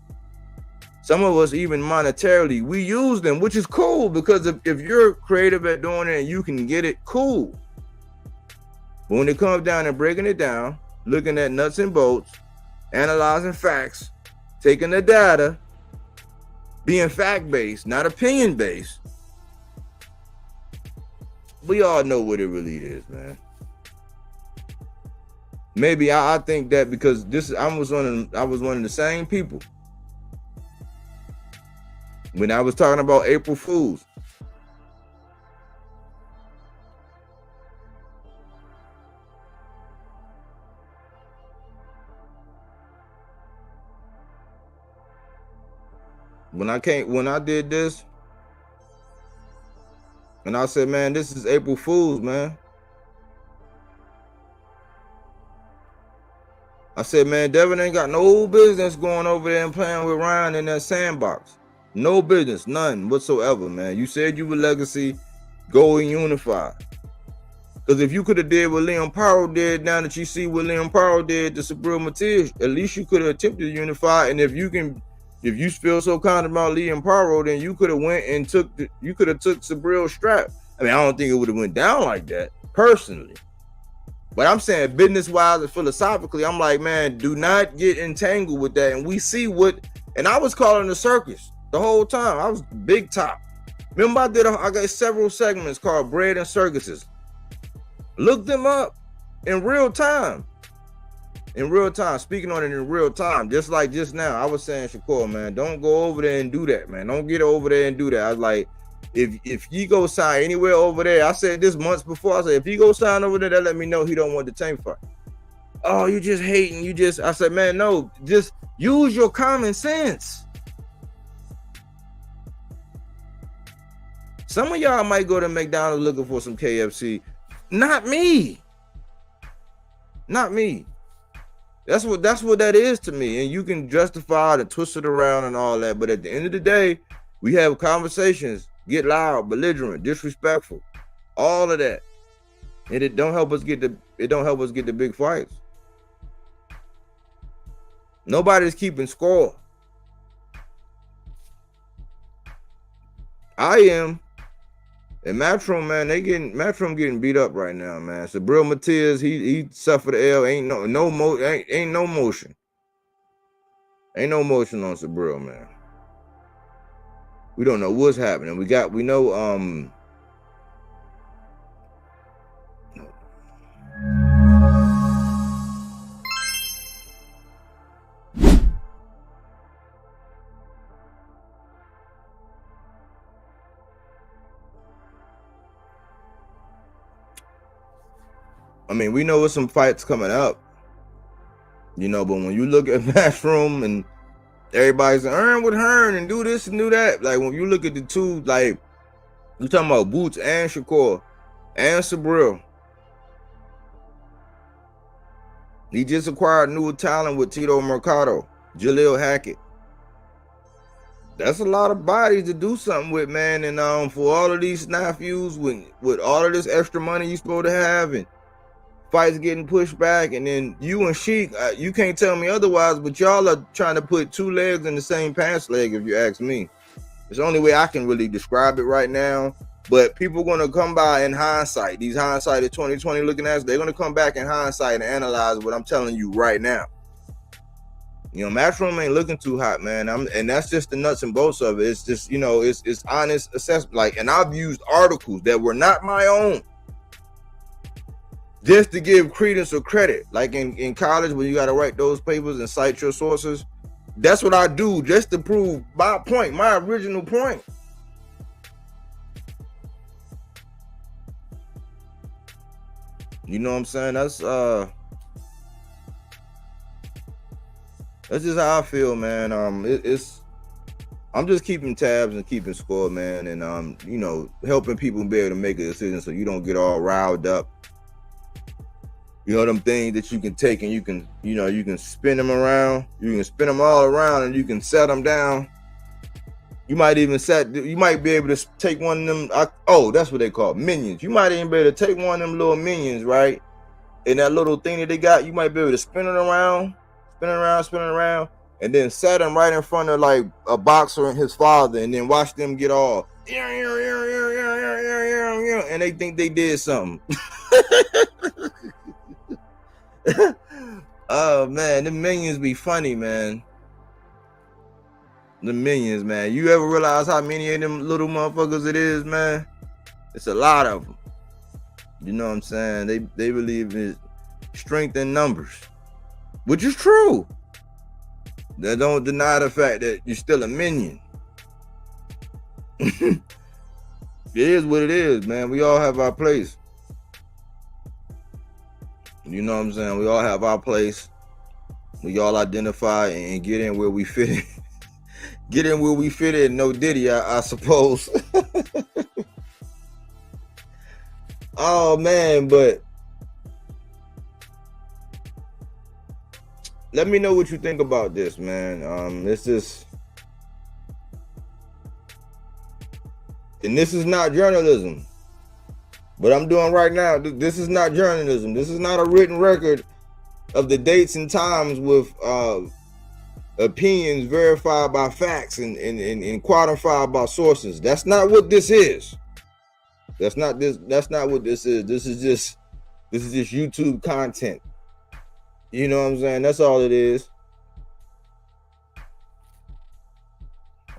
Some of us, even monetarily, we use them, which is cool, because if you're creative at doing it and you can get it, cool. But when it comes down and breaking it down, looking at nuts and bolts, analyzing facts, taking the data, being fact-based, not opinion-based, we all know what it really is, man. Maybe I think that because I was one of the same people when I was talking about April Fools. When I did this, and I said, man, this is April Fools, man. I said, man, Devin ain't got no business going over there and playing with Ryan in that sandbox. No business, none whatsoever, man. You said you were legacy, go and unify. Because if you could have did what Liam Powell did, now that you see what Liam Powell did to Sabril Matias, at least you could have attempted to unify. And if you feel so confident about Liam Powell, then you could have went and took Sabril's strap. I mean, I don't think it would have went down like that, personally. But I'm saying business-wise and philosophically, I'm like, man, do not get entangled with that. And we see and I was calling the circus the whole time. I was big top. Remember, I got several segments called Bread and Circuses. Look them up in real time. In real time, speaking on it in real time, just like just now, I was saying, Shakur, man, don't go over there and do that, man. Don't get over there and do that. I was like, if you go sign anywhere over there, I said this months before, I said, if you go sign over there, that let me know he don't want the tank fight. Oh, you just hating. I said, man, no, just use your common sense. Some of y'all might go to McDonald's looking for some KFC. Not me. Not me. That's what that is to me. And you can justify it and twist it around and all that. But at the end of the day, we have conversations, get loud, belligerent, disrespectful, all of that. And it don't help us get the big fights. Nobody's keeping score. I am. And Matchroom, man, Matchroom getting beat up right now, man. Sabril Matias, he suffered the L. Ain't no motion. Ain't no motion on Sabril, man. We don't know what's happening. We know I mean, we know there's some fights coming up, but when you look at Matchroom and everybody's like, earn with Hearn and do this and do that, like when you look at the two, like you talking about Boots and Shakur and Sabril. He just acquired new talent with Tito Mercado, Jaleel Hackett. That's a lot of bodies to do something with, man. And for all of these snafus, with all of this extra money you supposed to have, and fights getting pushed back, and then you and Sheik, you can't tell me otherwise, but y'all are trying to put two legs in the same pants leg, if you ask me. It's the only way I can really describe it right now. But people are going to come by in hindsight. These hindsight of 2020 looking at us, they're going to come back in hindsight and analyze what I'm telling you right now. Matchroom ain't looking too hot, man. And that's just the nuts and bolts of it. It's just, it's honest assessment. And I've used articles that were not my own, just to give credence or credit. Like in college, when you got to write those papers and cite your sources, that's what I do, just to prove my point, my original point. You know what I'm saying? That's just how I feel, man. I'm just keeping tabs and keeping score, man, and helping people be able to make a decision so you don't get all riled up. Them things that you can take and you can spin them around. You can spin them all around and you can set them down. You might be able to take one of them. That's what they call minions. You might even be able to take one of them little minions, right? And that little thing that they got, you might be able to spin it around, and then set them right in front of like a boxer and his father, and then watch them get all, and they think they did something. Oh man, the minions be funny, man. The millions, man. You ever realize how many of them little motherfuckers it is, man? It's a lot of them. You know what I'm saying? They believe in strength in numbers, which is true. They don't deny the fact that you're still a minion. It is what it is, man. We all have our place. You know what I'm saying? We all have our place. We all identify and get in where we fit in. Get in where we fit in. No Diddy, I suppose. Oh, man, but let me know what you think about this, man. This is not journalism. What I'm doing right now, this is not journalism. This is not a written record of the dates and times with opinions verified by facts and quantified by sources. That's not what this is. That's not what this is. This is just YouTube content. You know what I'm saying? That's all it is.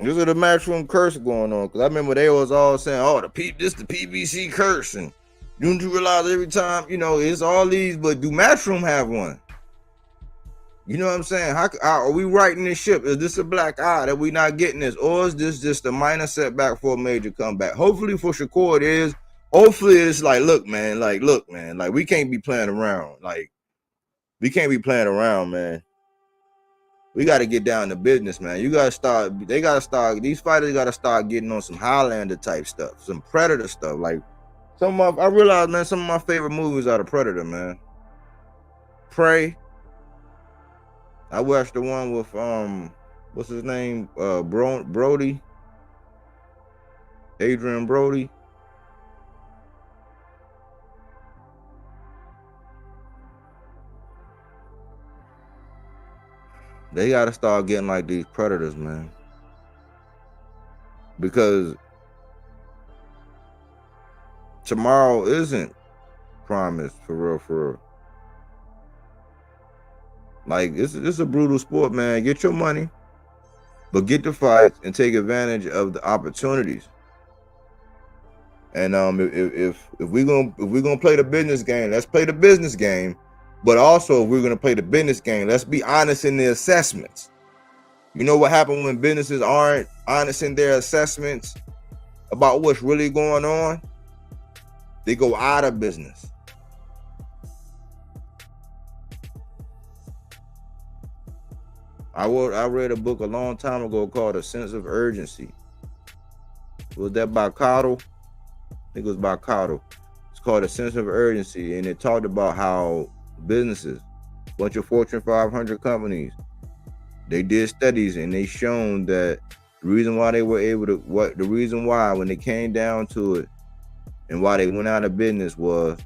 This is the Matchroom curse going on, because I remember they was all saying, "Oh, this the PBC curse," and don't you realize every time, it's all these, but do Matchroom have one? You know what I'm saying? How are we righting this ship? Is this a black eye that we not getting this, or is this just a minor setback for a major comeback? Hopefully for Shakur it is. Hopefully it's like, look, man, like we can't be playing around. Like, we can't be playing around, man. We got to get down to business, man. These fighters got to start getting on some Highlander type stuff, some Predator stuff. Like, I realized, man, some of my favorite movies are the Predator, man. Prey. I watched the one with, what's his name? Brody. Adrian Brody. They got to start getting like these Predators, man. Because tomorrow isn't promised, for real. Like, it's a brutal sport, man. Get your money, but get the fights and take advantage of the opportunities. And if we're gonna play the business game, let's play the business game. But also, if we're going to play the business game, let's be honest in the assessments. You know what happens when businesses aren't honest in their assessments about what's really going on? They go out of business. I read a book a long time ago called A Sense of Urgency. Was that by Cottle? I think it was by Cottle. It's called A Sense of Urgency, and it talked about how businesses, a bunch of Fortune 500 companies, they did studies and they shown that the reason why they were able to, when they came down to it and why they went out of business was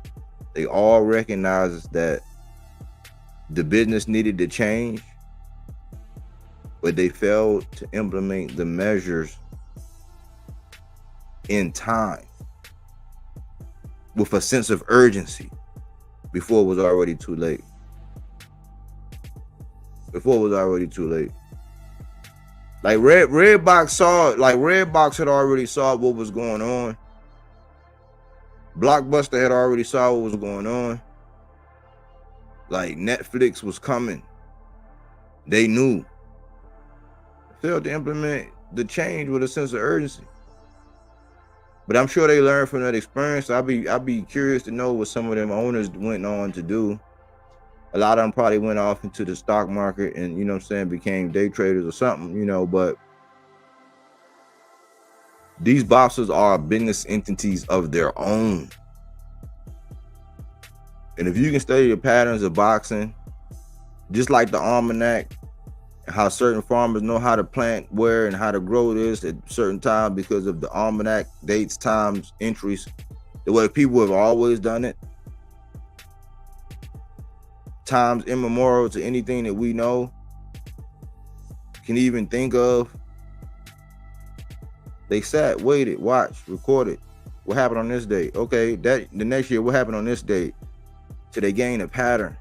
they all recognized that the business needed to change, but they failed to implement the measures in time with a sense of urgency before it was already too late. Like Redbox had already saw what was going on. Blockbuster had already saw what was going on. Like, Netflix was coming. They knew. Failed to implement the change with a sense of urgency. But I'm sure they learned from that experience. I'd be curious to know what some of them owners went on to do. A lot of them probably went off into the stock market and, you know what I'm saying, became day traders or something, you know, but these bosses are business entities of their own. And if you can study the patterns of boxing, just like the almanac, how certain farmers know how to plant where and how to grow this at certain times because of the almanac dates, times, entries, the way people have always done it, times immemorial to anything that we know, can even think of. They sat, waited, watched, recorded. What happened on this date? Okay, that the next year, what happened on this date? So they gain a pattern.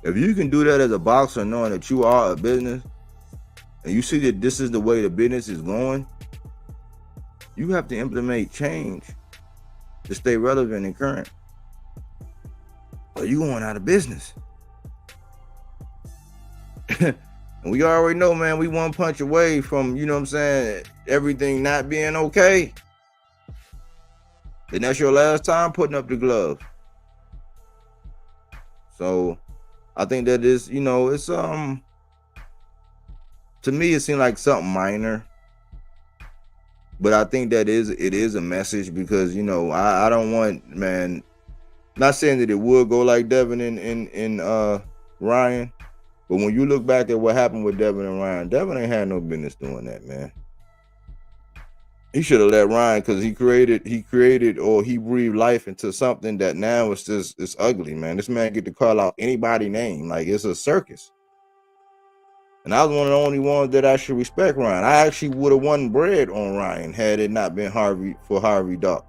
If you can do that as a boxer, knowing that you are a business, and you see that this is the way the business is going, you have to implement change to stay relevant and current. Or you going out of business. And we already know, man, we one punch away from, you know what I'm saying, everything not being okay. And that's your last time putting up the glove. So I think that is, you know, it's to me it seemed like something minor. But I think that it is a message, because, you know, I don't want, man, not saying that it would go like Devin and Ryan, but when you look back at what happened with Devin and Ryan, Devin ain't had no business doing that, man. He should have let Ryan, because he created or he breathed life into something that now it's ugly, man. This man get to call out anybody's name like it's a circus. And I was one of the only ones that actually respect Ryan. I actually would have won bread on Ryan had it not been Harvey Dawk.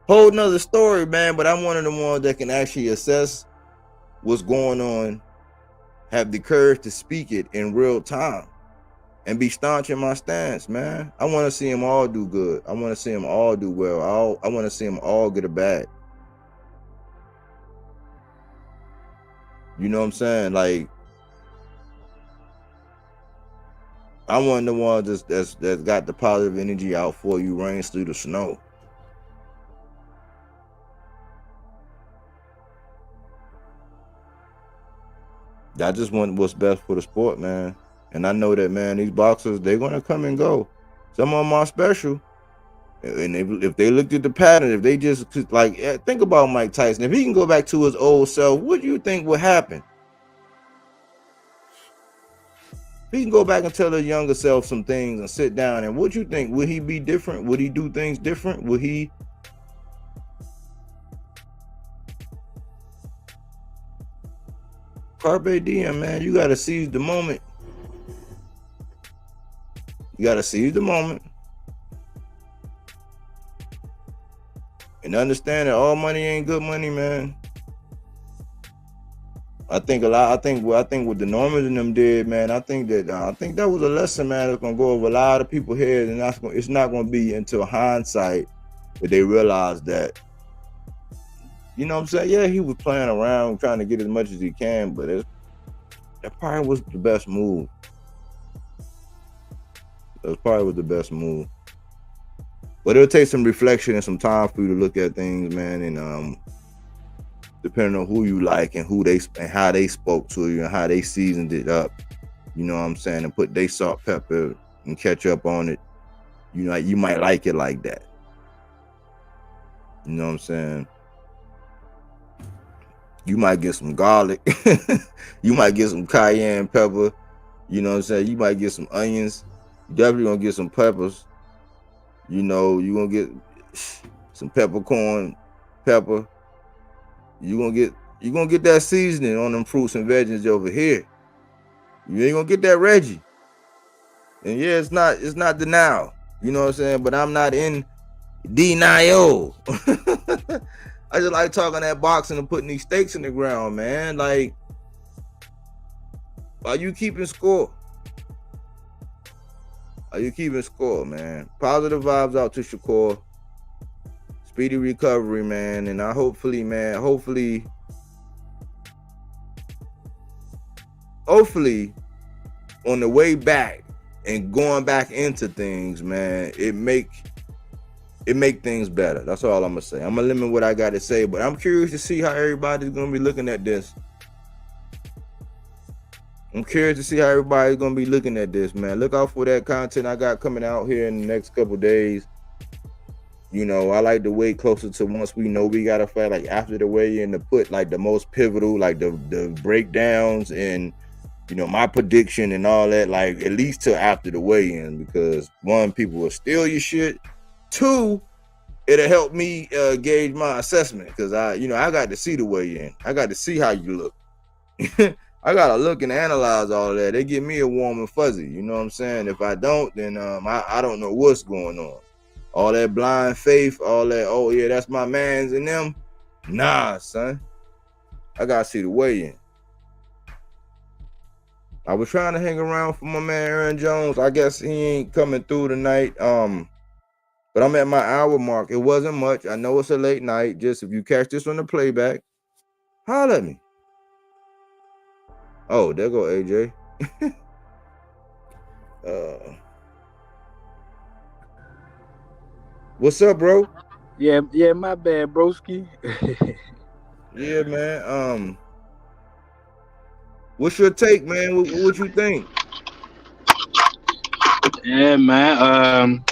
Whole nother story, man. But I'm one of the ones that can actually assess what's going on, have the courage to speak it in real time, and be staunch in my stance, man. I want to see them all do good. I want to see them all do well. I want to see them all get a bag. You know what I'm saying? Like, I'm one of the ones that's got the positive energy out for you, rains through the snow. I just want what's best for the sport, man. And I know that, man, these boxers, they're going to come and go. Some of them are special. And if they looked at the pattern, if they just, like, think about Mike Tyson. If he can go back to his old self, what do you think would happen? If he can go back and tell his younger self some things and sit down, and what you think? Would he be different? Would he do things different? Would he? Carpe diem, man. You got to seize the moment. You got to seize the moment. And understand that all money ain't good money, man. I think what the Normans and them did, man. I think that was a lesson, man. That's gonna go over a lot of people's heads, and it's not gonna be until hindsight that they realize that. You know what I'm saying? Yeah, he was playing around, trying to get as much as he can, but that probably was the best move. But it'll take some reflection and some time for you to look at things, man, and depending on who you like and how they spoke to you and how they seasoned it up, you know what I'm saying, and put their salt, pepper, and ketchup on it. You know, you might like it like that. You know what I'm saying? You might get some garlic. You might get some cayenne pepper. You know what I'm saying? You might get some onions. You definitely gonna get some peppers. You know, you gonna get some peppercorn, pepper. You gonna get that seasoning on them fruits and veggies over here. You ain't gonna get that Reggie. And yeah, it's not denial. You know what I'm saying? But I'm not in denial. I just like talking that boxing and putting these stakes in the ground, man. Like, are you keeping score? Are you keeping score, man? Positive vibes out to Shakur. Speedy recovery, man. And hopefully on the way back and going back into things, man, it make things better. That's all I'm gonna say. I'm gonna limit what I gotta say, but I'm curious to see how everybody's gonna be looking at this. I'm curious to see how everybody's gonna be looking at this, man. Look out for that content I got coming out here in the next couple days. You know, I like to wait closer to once we know we got a fight, like after the weigh-in, to put like the most pivotal, like the breakdowns and, you know, my prediction and all that, like at least till after the weigh-in, because one, people will steal your shit. Two, it'll help me gauge my assessment, because I got to see the weigh-in. I got to see how you look. I gotta look and analyze all of that. They give me a warm and fuzzy. You know what I'm saying? If I don't, then I don't know what's going on. All that blind faith, all that, oh yeah, that's my mans and them. Nah, son. I gotta see the weigh-in. I was trying to hang around for my man Aaron Jones. I guess he ain't coming through tonight. But I'm at my hour mark. It wasn't much. I know it's a late night. Just if you catch this on the playback, holler at me. Oh, there go AJ. What's up, bro? Yeah, my bad, broski. Yeah, man. What's your take, man? What you think? Yeah, man.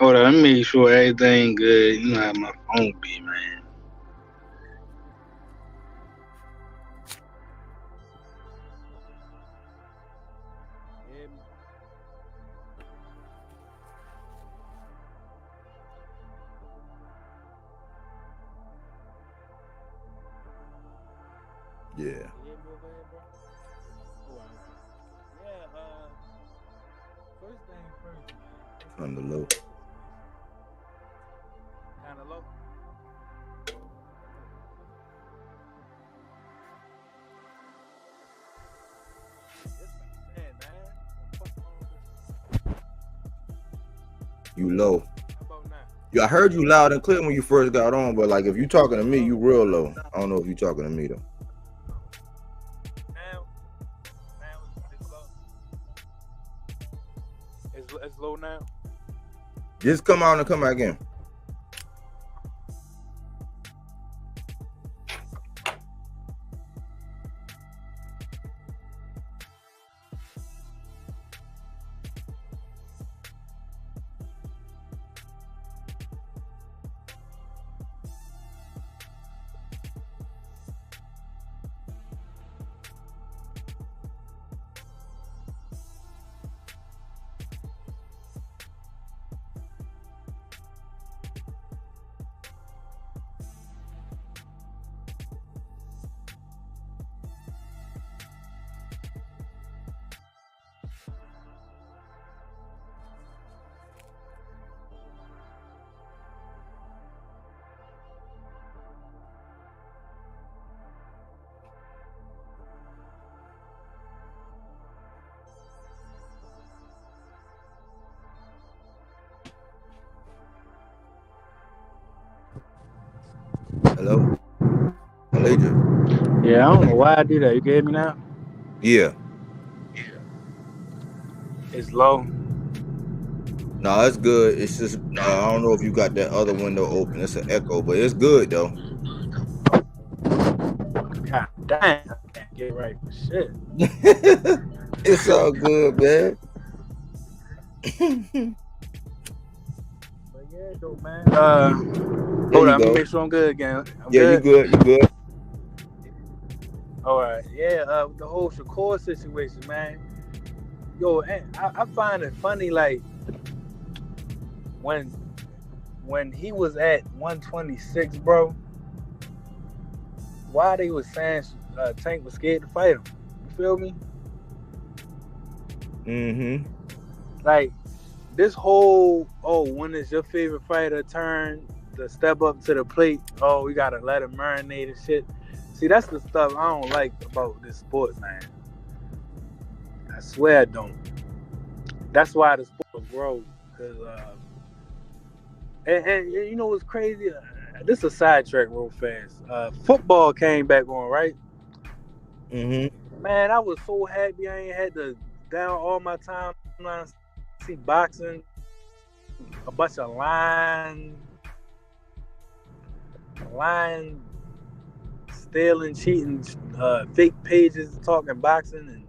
Hold on, let me make sure everything good. You know how my phone be, man. Yeah. First thing first, man. On the low. Kind of low. You low. How about now? Yeah, I heard you loud and clear when you first got on, but like if you talking to me, you real low. I don't know if you talking to me though. Now it's low. It's low now. Just come out and come back in. Hello? AJ. Yeah, I don't know why I do that. You can hear me now? Yeah. It's low. No, it's good. It's just I don't know if you got that other window open. It's an echo, but it's good though. God damn, I can't get right for shit. It's all good, man. But yeah, though, man. Hold on, let me make sure I'm good again. You good. You good. All right. Yeah, the whole Shakur situation, man. Yo, I find it funny, like, when he was at 126, bro, why they was saying Tank was scared to fight him. You feel me? Mm-hmm. Like, this whole, when is your favorite fighter turn to step up to the plate? Oh, we gotta let him marinate and shit. See, that's the stuff I don't like about this sport, man. I swear I don't. That's why the sport grows. Cause, and you know what's crazy? This is a sidetrack real fast. Football came back on, right? Mm-hmm. Man, I was so happy I ain't had to down all my timelines, see boxing, a bunch of lying, stealing, cheating, fake pages talking boxing, and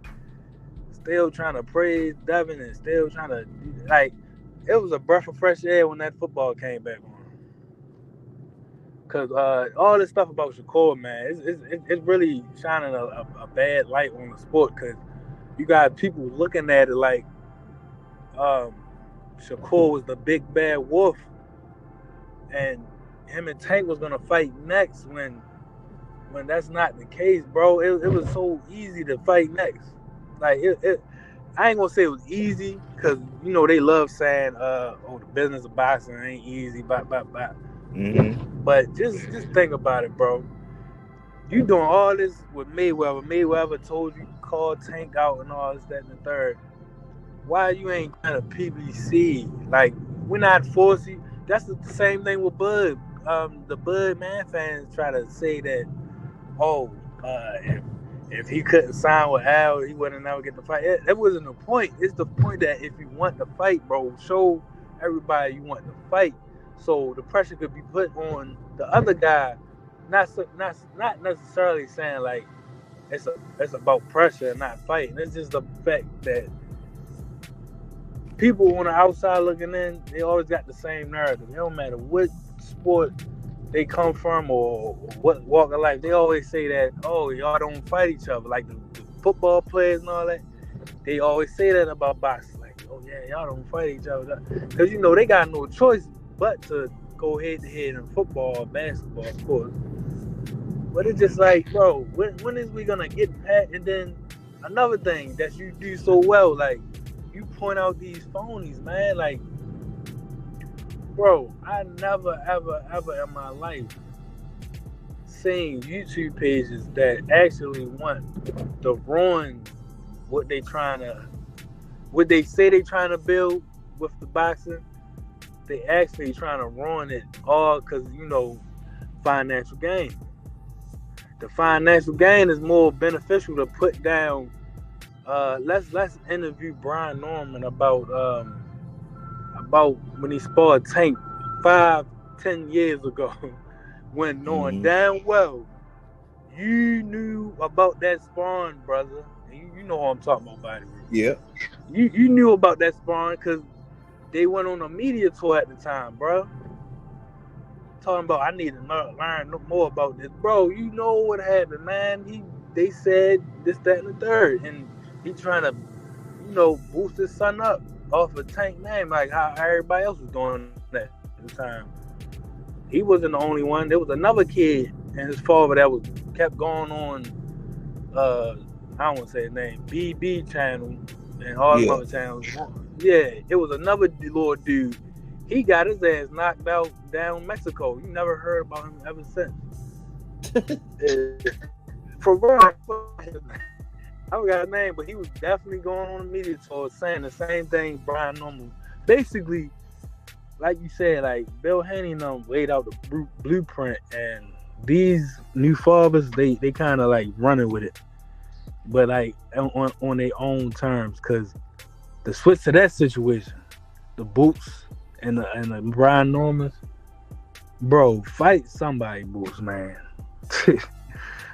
still trying to praise Devin, and still trying to, like, it was a breath of fresh air when that football came back on. Cause all this stuff about Shakur, man, it's really shining a bad light on the sport. Cause you got people looking at it like Shakur was the big bad wolf, and him and Tank was gonna fight next. When that's not the case, bro. It was so easy to fight next. Like I ain't gonna say it was easy, cause you know they love saying, the business of boxing ain't easy, blah. Mm-hmm. But just think about it, bro. You doing all this with Mayweather. Mayweather told you call Tank out and all this, that, and the third. Why you ain't kind of PBC? Like, we're not forcing. That's the same thing with Bud. The Bud Man fans try to say that, if he couldn't sign with Al, he wouldn't never get the fight. That wasn't the point. It's the point that if you want to fight, bro, show everybody you want to fight. So the pressure could be put on the other guy. Not necessarily saying like it's about pressure and not fighting. It's just the fact that people on the outside looking in, they always got the same narrative. It don't matter what sport they come from or what walk of life. They always say that, oh, y'all don't fight each other. Like the football players and all that, they always say that about boxing. Like, oh yeah, y'all don't fight each other. Because, you know, they got no choice but to go head to head in football or basketball, of course. But it's just like, bro, when is we gonna get past? And then another thing that you do so well, like, you point out these phonies, man. Like, bro, I never, ever in my life seen YouTube pages that actually want to ruin what they say they trying to build with the boxing. They actually trying to ruin it all because, you know, financial gain. The financial gain is more beneficial to put down. Let's interview Brian Norman about when he sparred Tank 5-10 years ago, when knowing damn well you knew about that sparring, brother. You know what I'm talking about, by the way. Yeah. You knew about that sparring because they went on a media tour at the time, bro. Talking about, I need to learn more about this, bro. You know what happened, man. They said this, that, and the third, and he trying to, you know, boost his son up off a Tank name, like how everybody else was doing that at the time. He wasn't the only one. There was another kid and his father that kept going on. I don't want to say his name, BB channel and all the other channels. Yeah, it was another little dude. He got his ass knocked out down Mexico. You never heard about him ever since. For real, I forgot his name, but he was definitely going on the media tour saying the same thing Brian Norman. Basically, like you said, like Bill Haney laid out the blueprint, and these new fathers, they kind of like running with it, but like on their own terms. Cause the switch to that situation, the Boots and the Brian Normans, bro, fight somebody, Boots, man.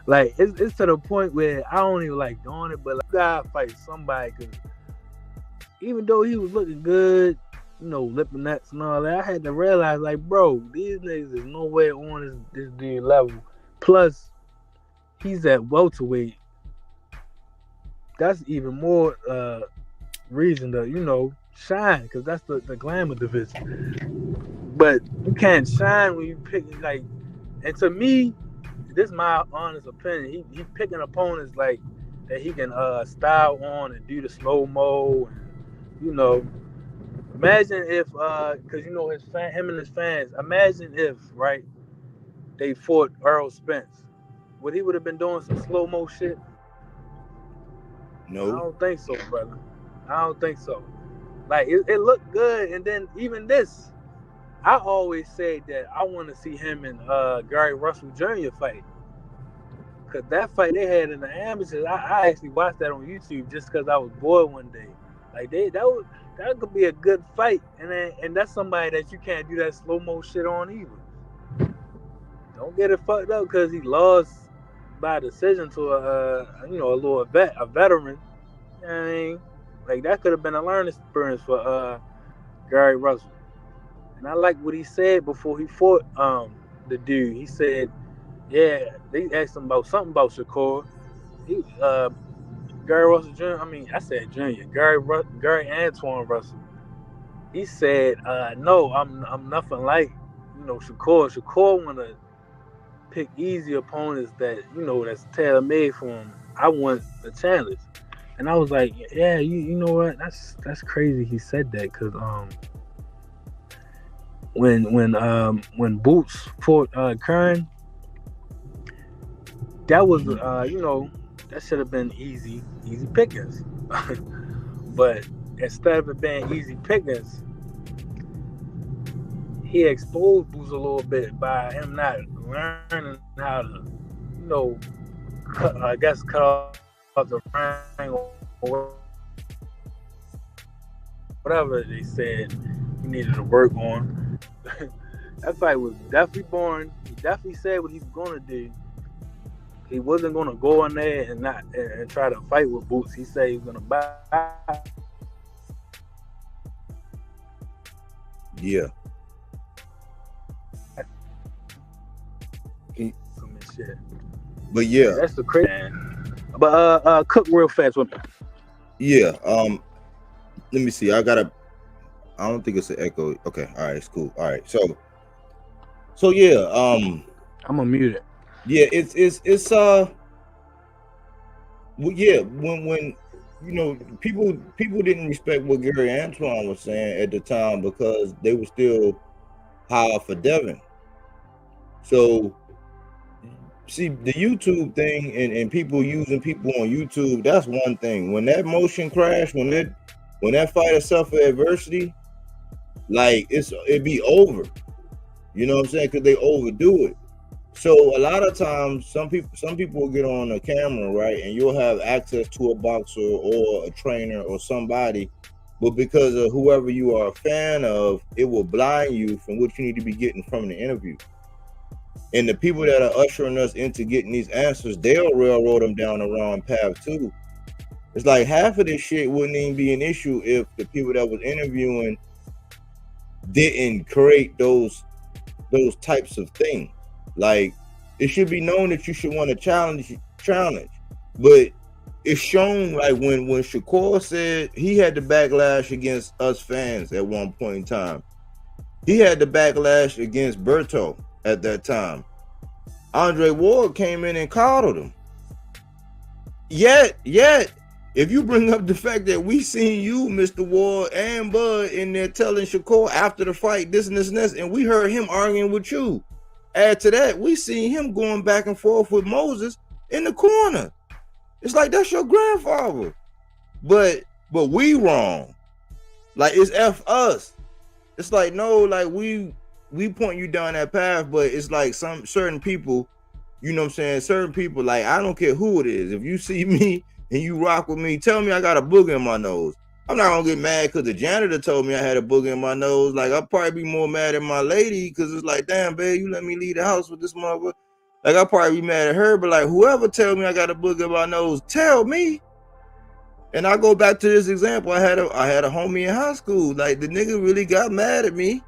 Like, it's to the point where I don't even like doing it, but like, you gotta fight somebody, because even though he was looking good, you know, lipping nuts and all that, I had to realize, like, bro, these niggas is nowhere on this dude level. Plus, he's at welterweight. That's even more reason to, you know, shine, because that's the glamour division. But you can't shine when you pick, like, and to me, this is my honest opinion. He picking opponents like that he can style on and do the slow mo, and, you know. Imagine if, because you know him and his fans. Imagine if, right, they fought Earl Spence. Would he would have been doing some slow mo shit? No, I don't think so, brother. I don't think so. Like, it looked good, and then even this. I always say that I want to see him and Gary Russell Jr. fight. Because that fight they had in the amateurs, I actually watched that on YouTube just because I was bored one day. Like, that could be a good fight. And that's somebody that you can't do that slow-mo shit on either. Don't get it fucked up because he lost by decision to a veteran. You know what I mean? Like, that could have been a learning experience for Gary Russell. And I like what he said before he fought the dude. He said, yeah, they asked him about something about Shakur. Gary Russell Jr. I said Jr. Gary Antoine Russell. He said, no, I'm nothing like, you know, Shakur. Shakur want to pick easy opponents that, you know, that's tailor made for him. I want the challenge. And I was like, yeah, you know what? That's crazy. He said that because when Boots fought Kern, that was that should have been easy pickings. But instead of it being easy pickings, he exposed Boots a little bit by him not learning how to, cut off the ring or whatever they said he needed to work on. That fight was definitely boring. He definitely said what he was gonna do. He wasn't gonna go in there and try to fight with Boots. He said he was gonna buy. Yeah. Some shit. But yeah, that's the crazy. But Cook real fast with me. Yeah. Let me see. I don't think it's an echo. Okay. All right. It's cool. All right. So yeah. I'm gonna mute it. Yeah. It's well, yeah. When people didn't respect what Gary Antoine was saying at the time because they were still high for Devin. So see the YouTube thing and people using people on YouTube, that's one thing. When that motion crash, when that fighter suffer adversity, like it'd be over. You know what I'm saying? Because they overdo it. So a lot of times some people will get on a camera, right, and you'll have access to a boxer or a trainer or somebody, but because of whoever you are a fan of, it will blind you from what you need to be getting from the interview. And the people that are ushering us into getting these answers, they'll railroad them down the wrong path too. It's like half of this shit wouldn't even be an issue if the people that was interviewing didn't create those types of things. Like, it should be known that you should want to challenge. But it's shown, like when Shakur said he had the backlash against us fans at one point in time. He had the backlash against Berto at that time. Andre Ward came in and coddled him. Yet, if you bring up the fact that we seen you, Mr. Ward and Bud, in there telling Shakur after the fight this and this and this, and we heard him arguing with you. Add to that, we seen him going back and forth with Moses in the corner. It's like, that's your grandfather. But we wrong. Like, it's F us. It's like, no, like we point you down that path, but it's like some certain people, you know what I'm saying? Certain people, like, I don't care who it is. If you see me and you rock with me, tell me I got a booger in my nose. I'm not gonna get mad because the janitor told me I had a booger in my nose. Like, I'll probably be more mad at my lady because it's like, damn, babe, you let me leave the house with this mother. Like, I'll probably be mad at her, but like, whoever tell me I got a booger in my nose, tell me. And I go back to this example. I had a homie in high school. Like, the nigga really got mad at me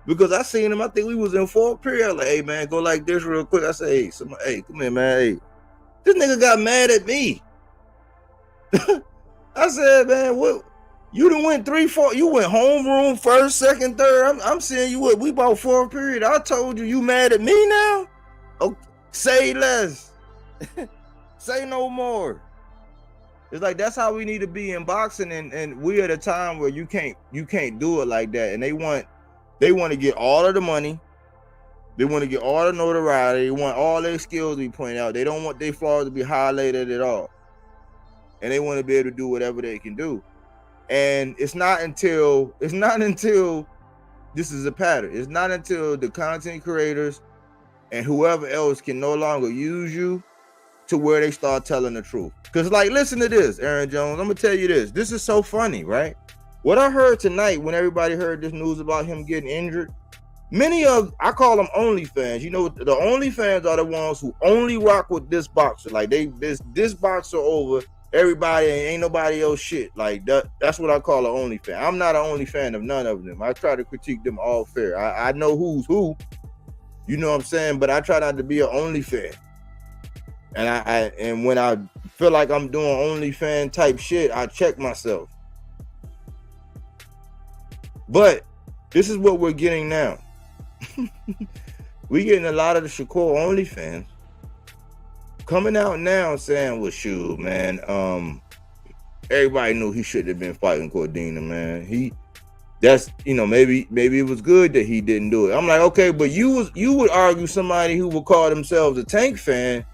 because I seen him. I think we was in fourth period. I'm like, hey man, go like this real quick. I say, hey, come here, man. Hey, this nigga got mad at me. I said, man, what? You done went 3-4. You went homeroom first, second, third. I'm seeing you. What? We bought fourth period. I told you mad at me now. Oh, say less. Say no more. It's like, that's how we need to be in boxing, and we're at a time where you can't do it like that. And they want to get all of the money. They want to get all the notoriety. They want all their skills to be pointed out. They don't want their flaws to be highlighted at all. And they want to be able to do whatever they can do. And it's not until this is a pattern. It's not until the content creators and whoever else can no longer use you to where they start telling the truth. Because, like, listen to this, Aaron Jones. I'm going to tell you this. This is so funny, right? What I heard tonight when everybody heard this news about him getting injured, I call them OnlyFans. You know, the OnlyFans are the ones who only rock with this boxer. Like, this boxer over everybody, ain't nobody else shit. Like, that's what I call an OnlyFan. I'm not an OnlyFan of none of them. I try to critique them all fair. I know who's who, you know what I'm saying? But I try not to be an OnlyFan. And when I feel like I'm doing OnlyFan type shit, I check myself. But this is what we're getting now. We're getting a lot of the Shakur OnlyFans coming out now saying, well, shoot, man, everybody knew he shouldn't have been fighting Cordina, man. Maybe it was good that he didn't do it. I'm like, okay, but you would argue somebody who would call themselves a Tank fan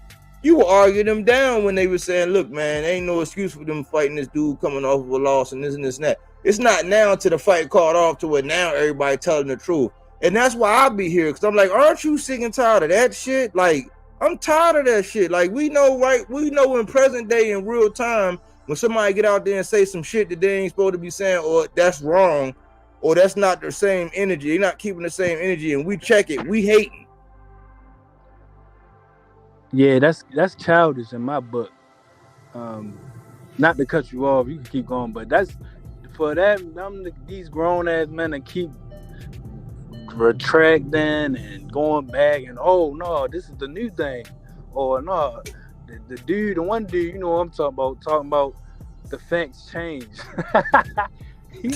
you would argue them down when they were saying, look, man, ain't no excuse for them fighting this dude coming off of a loss and this and this and that. It's not now to the fight called off to where now everybody telling the truth. And that's why I be here, because I'm like, aren't you sick and tired of that shit? Like, I'm tired of that shit. Like, we know, right? We know in present day, in real time, when somebody get out there and say some shit that they ain't supposed to be saying, or that's wrong, or that's not the same energy, they're not keeping the same energy, and we check it, we hating. Yeah, that's childish in my book. Not to cut you off, you can keep going, but that's for these grown ass men that keep retracting and going back and oh no, this is the new thing, or no, the one dude, you know what I'm talking about the facts change. he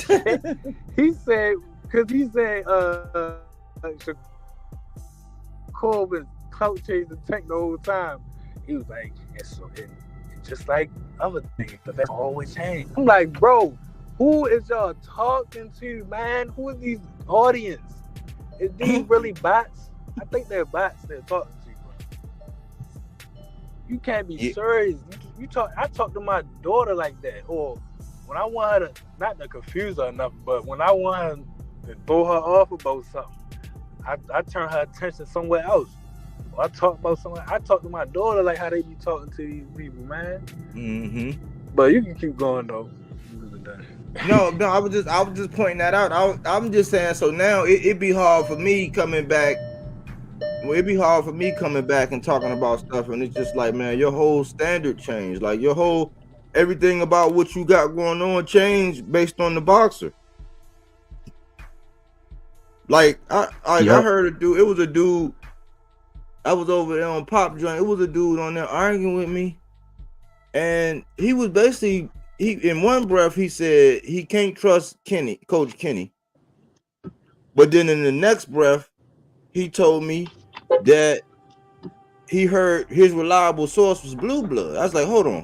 said Shakur been clout chasing Tank the whole time. He was like, it's just like other things, the facts always change. I'm like, bro, who is y'all talking to, man? Who is these audience? Is these really bots? I think they're bots they're talking to, bro. You can't be serious. I talk to my daughter like that, or when I want her to, not to confuse her enough, but when I want her to throw her off about something, I turn her attention somewhere else. Or I talk about something. I talk to my daughter like how they be talking to these people, man. Mm-hmm. But you can keep going though. No, I was just pointing that out. I'm just saying. So now it'd be hard for me coming back. Well, it'd be hard for me coming back and talking about stuff, and it's just like, man, your whole standard changed. Like your whole everything about what you got going on changed based on the boxer. Like I heard a dude. It was a dude. I was over there on Pop Joint. It was a dude on there arguing with me, and he was basically. He in one breath he said he can't trust Coach Kenny, but then in the next breath he told me that he heard his reliable source was Blue Blood. I was like, hold on.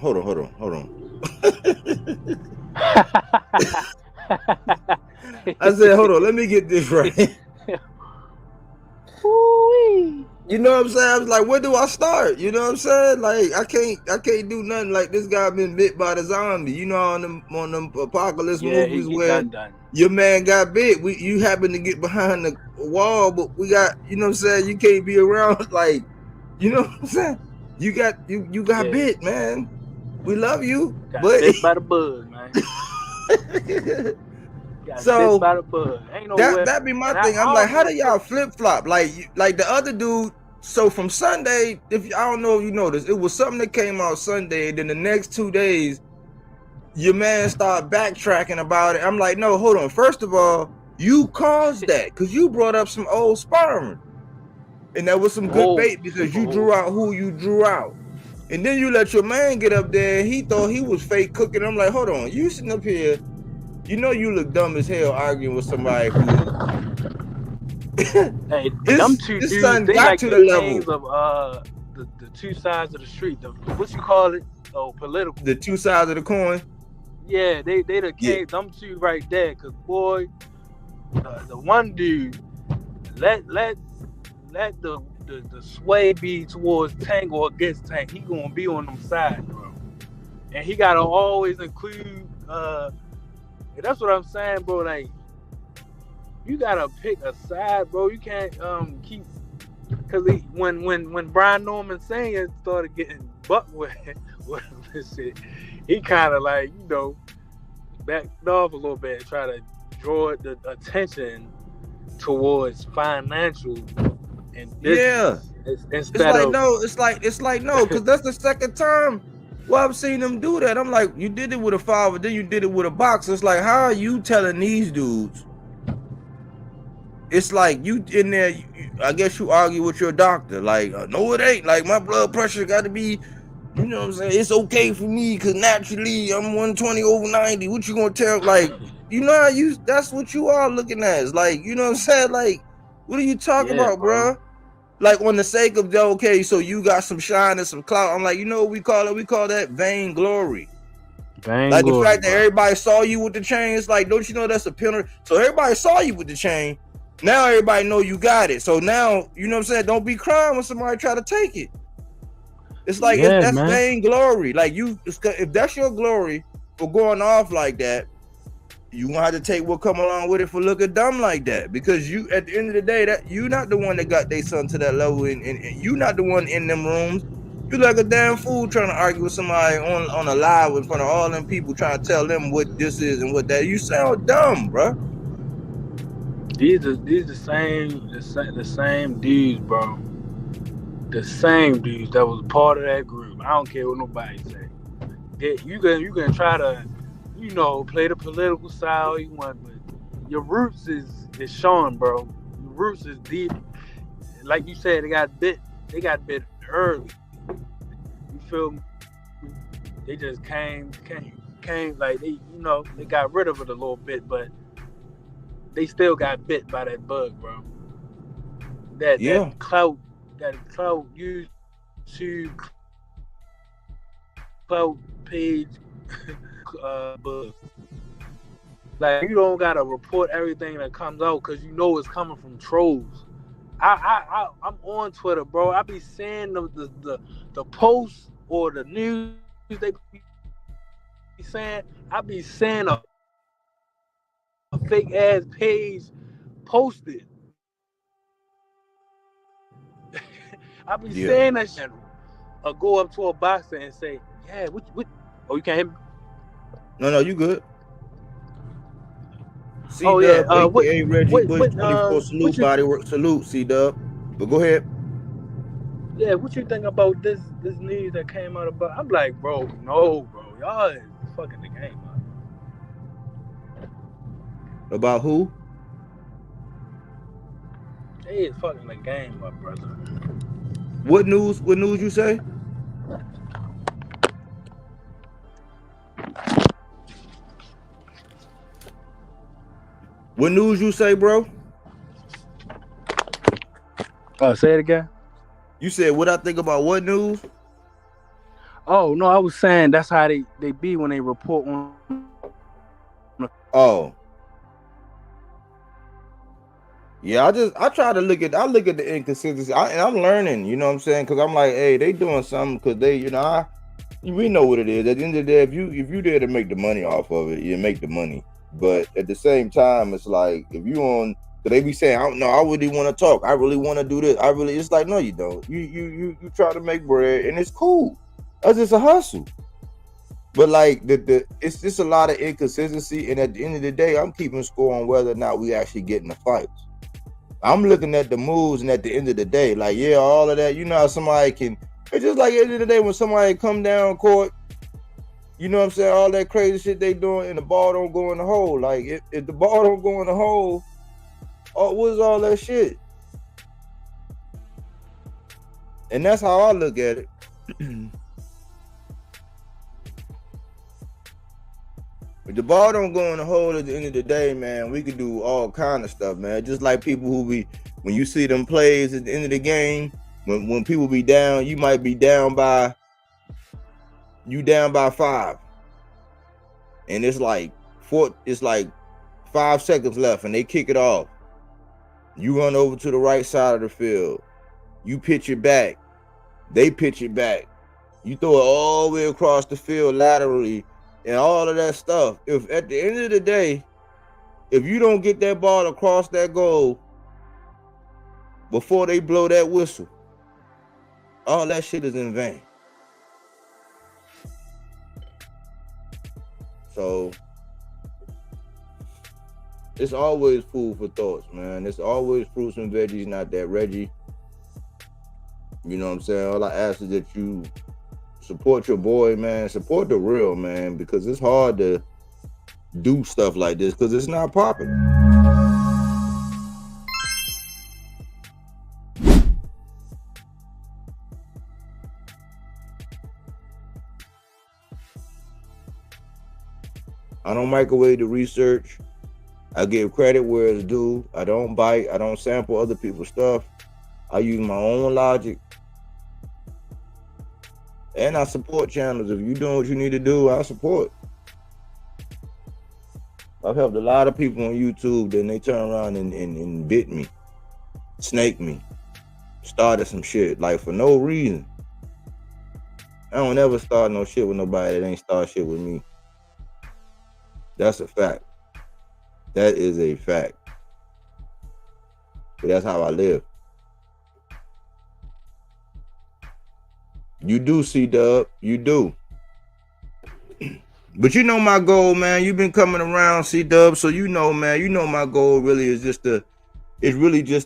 I said, hold on, let me get this right. You know what I'm saying? I was like, where do I start? You know what I'm saying? Like, I can't do nothing. Like, this guy been bit by the zombie. You know, on them apocalypse movies where your man got bit. You happen to get behind the wall, but we got, you know what I'm saying? You can't be around. Like, you know what I'm saying? You got bit, man. We love you, got but bit by the bug, man. So by the bug. Ain't no that be my thing. I'm like, how do y'all flip flop? Like the other dude. So from Sunday, I don't know if you noticed, it was something that came out Sunday, and then the next 2 days, your man started backtracking about it. I'm like, no, hold on. First of all, you caused that because you brought up some old sparring, and that was some good bait because you drew out who you drew out, and then you let your man get up there, and he thought he was fake cooking. I'm like, hold on, you sitting up here, you know you look dumb as hell arguing with somebody who. Hey, them two dudes, they got like to the level of the two sides of the street. What you call it? Oh, political. The two sides of the coin. Yeah, they the king. Them two right there. Cause boy, the one dude let the sway be towards Tank or against Tank. He gonna be on them sides, bro. And he gotta always include. That's what I'm saying, bro. Like. You gotta pick a side, bro. You can't keep because when Brian Norman Sr. started getting bucked with this shit, he kind of like backed off a little bit, try to draw the attention towards financial and business. Instead it's like no, because that's the second time. Well, I've seen them do that. I'm like, you did it with a five, but then you did it with a boxer. It's like, how are you telling these dudes? It's like you in there, I guess you argue with your doctor. Like, no, it ain't. Like, my blood pressure got to be, you know what I'm saying? It's okay for me because naturally I'm 120 over 90. What you going to tell? Like, you know how that's what you are looking at. It's like, you know what I'm saying? Like, what are you talking about, bro? Like, on the sake of, okay, so you got some shine and some clout. I'm like, you know what we call it? We call that vainglory. Like the fact that everybody saw you with the chain. It's like, don't you know that's a penalty? So everybody saw you with the chain. Now everybody know you got it. So now, you know what I'm saying? Don't be crying when somebody try to take it. It's like Yeah, that's man. vainglory. Like if that's your glory for going off like that, you gonna have to take what come along with it for looking dumb like that. Because you, at the end of the day, that you not the one that got their son to that level, and you not the one in them rooms. You like a damn fool trying to argue with somebody on a live in front of all them people, trying to tell them what this is and what that. You sound dumb, bro. These are the same dudes, bro. The same dudes that was part of that group. I don't care what nobody say. You can try to, play the political style you want, but your roots is showing, bro. Your roots is deep. Like you said, they got bit early. You feel me? They just came like they got rid of it a little bit, but they still got bit by that bug, bro. That clout YouTube clout page bug. Like, you don't gotta report everything that comes out because you know it's coming from trolls. I'm on Twitter, bro. I be seeing the posts or the news they be saying. I be seeing a fake ass page posted. I be saying that shit. Or go up to a boxer and say, "Yeah, what? Oh, you can't hear me? No, you good." C-Dub, aka Reggie Bush 24 salute, body work salute, C-Dub. But go ahead. Yeah, what you think about this news that came out about? I'm like, bro, no, bro, y'all is fucking the game up. About who? They is fucking the game up, brother. What news? What news you say? What news you say, bro? Say it again. You said what I think about what news? Oh no, I was saying that's how they be when they report on. Oh. Yeah, I try to look at the inconsistency, and I'm learning. You know what I'm saying? Because I'm like, hey, they doing something because they, we know what it is. At the end of the day, if you there to make the money off of it, you make the money. But at the same time, it's like if you on, cause they be saying, I really want to talk. I really want to do this. It's like, no, you don't. You try to make bread, and it's cool. That's just a hustle. But like it's just a lot of inconsistency, and at the end of the day, I'm keeping score on whether or not we actually get in the fights. I'm looking at the moves, and at the end of the day, like, yeah, all of that, how somebody can. It's just like at the end of the day when somebody come down court. You know what I'm saying? All that crazy shit they doing, and the ball don't go in the hole. Like, if the ball don't go in the hole, what is all that shit? And that's how I look at it. If the ball don't go in the hole at the end of the day, man, we could do all kind of stuff, man. Just like people when you see them plays at the end of the game, when people be down, you might be down by 5, and it's like 5 seconds left, and they kick it off. You run over to the right side of the field, you pitch it back, they pitch it back, you throw it all the way across the field laterally, and all of that stuff. If at the end of the day, if you don't get that ball across that goal before they blow that whistle, all that shit is in vain. So it's always food for thoughts, man. It's always fruits and veggies, not that Reggie. You know what I'm saying? All I ask is that you support your boy, man. Support the real, man, because it's hard to do stuff like this because it's not popular. I don't microwave the research. I give credit where it's due. I don't bite. I don't sample other people's stuff. I use my own logic. And I support channels. If you're doing what you need to do, I support. I've helped a lot of people on YouTube, then they turn around and bit me, snake me, started some shit, like for no reason. I don't ever start no shit with nobody that ain't start shit with me. That's a fact. That is a fact. But that's how I live. You do, C-Dub. You do. But you know my goal, man. You've been coming around, C-Dub, so you know, man. You know my goal really is just to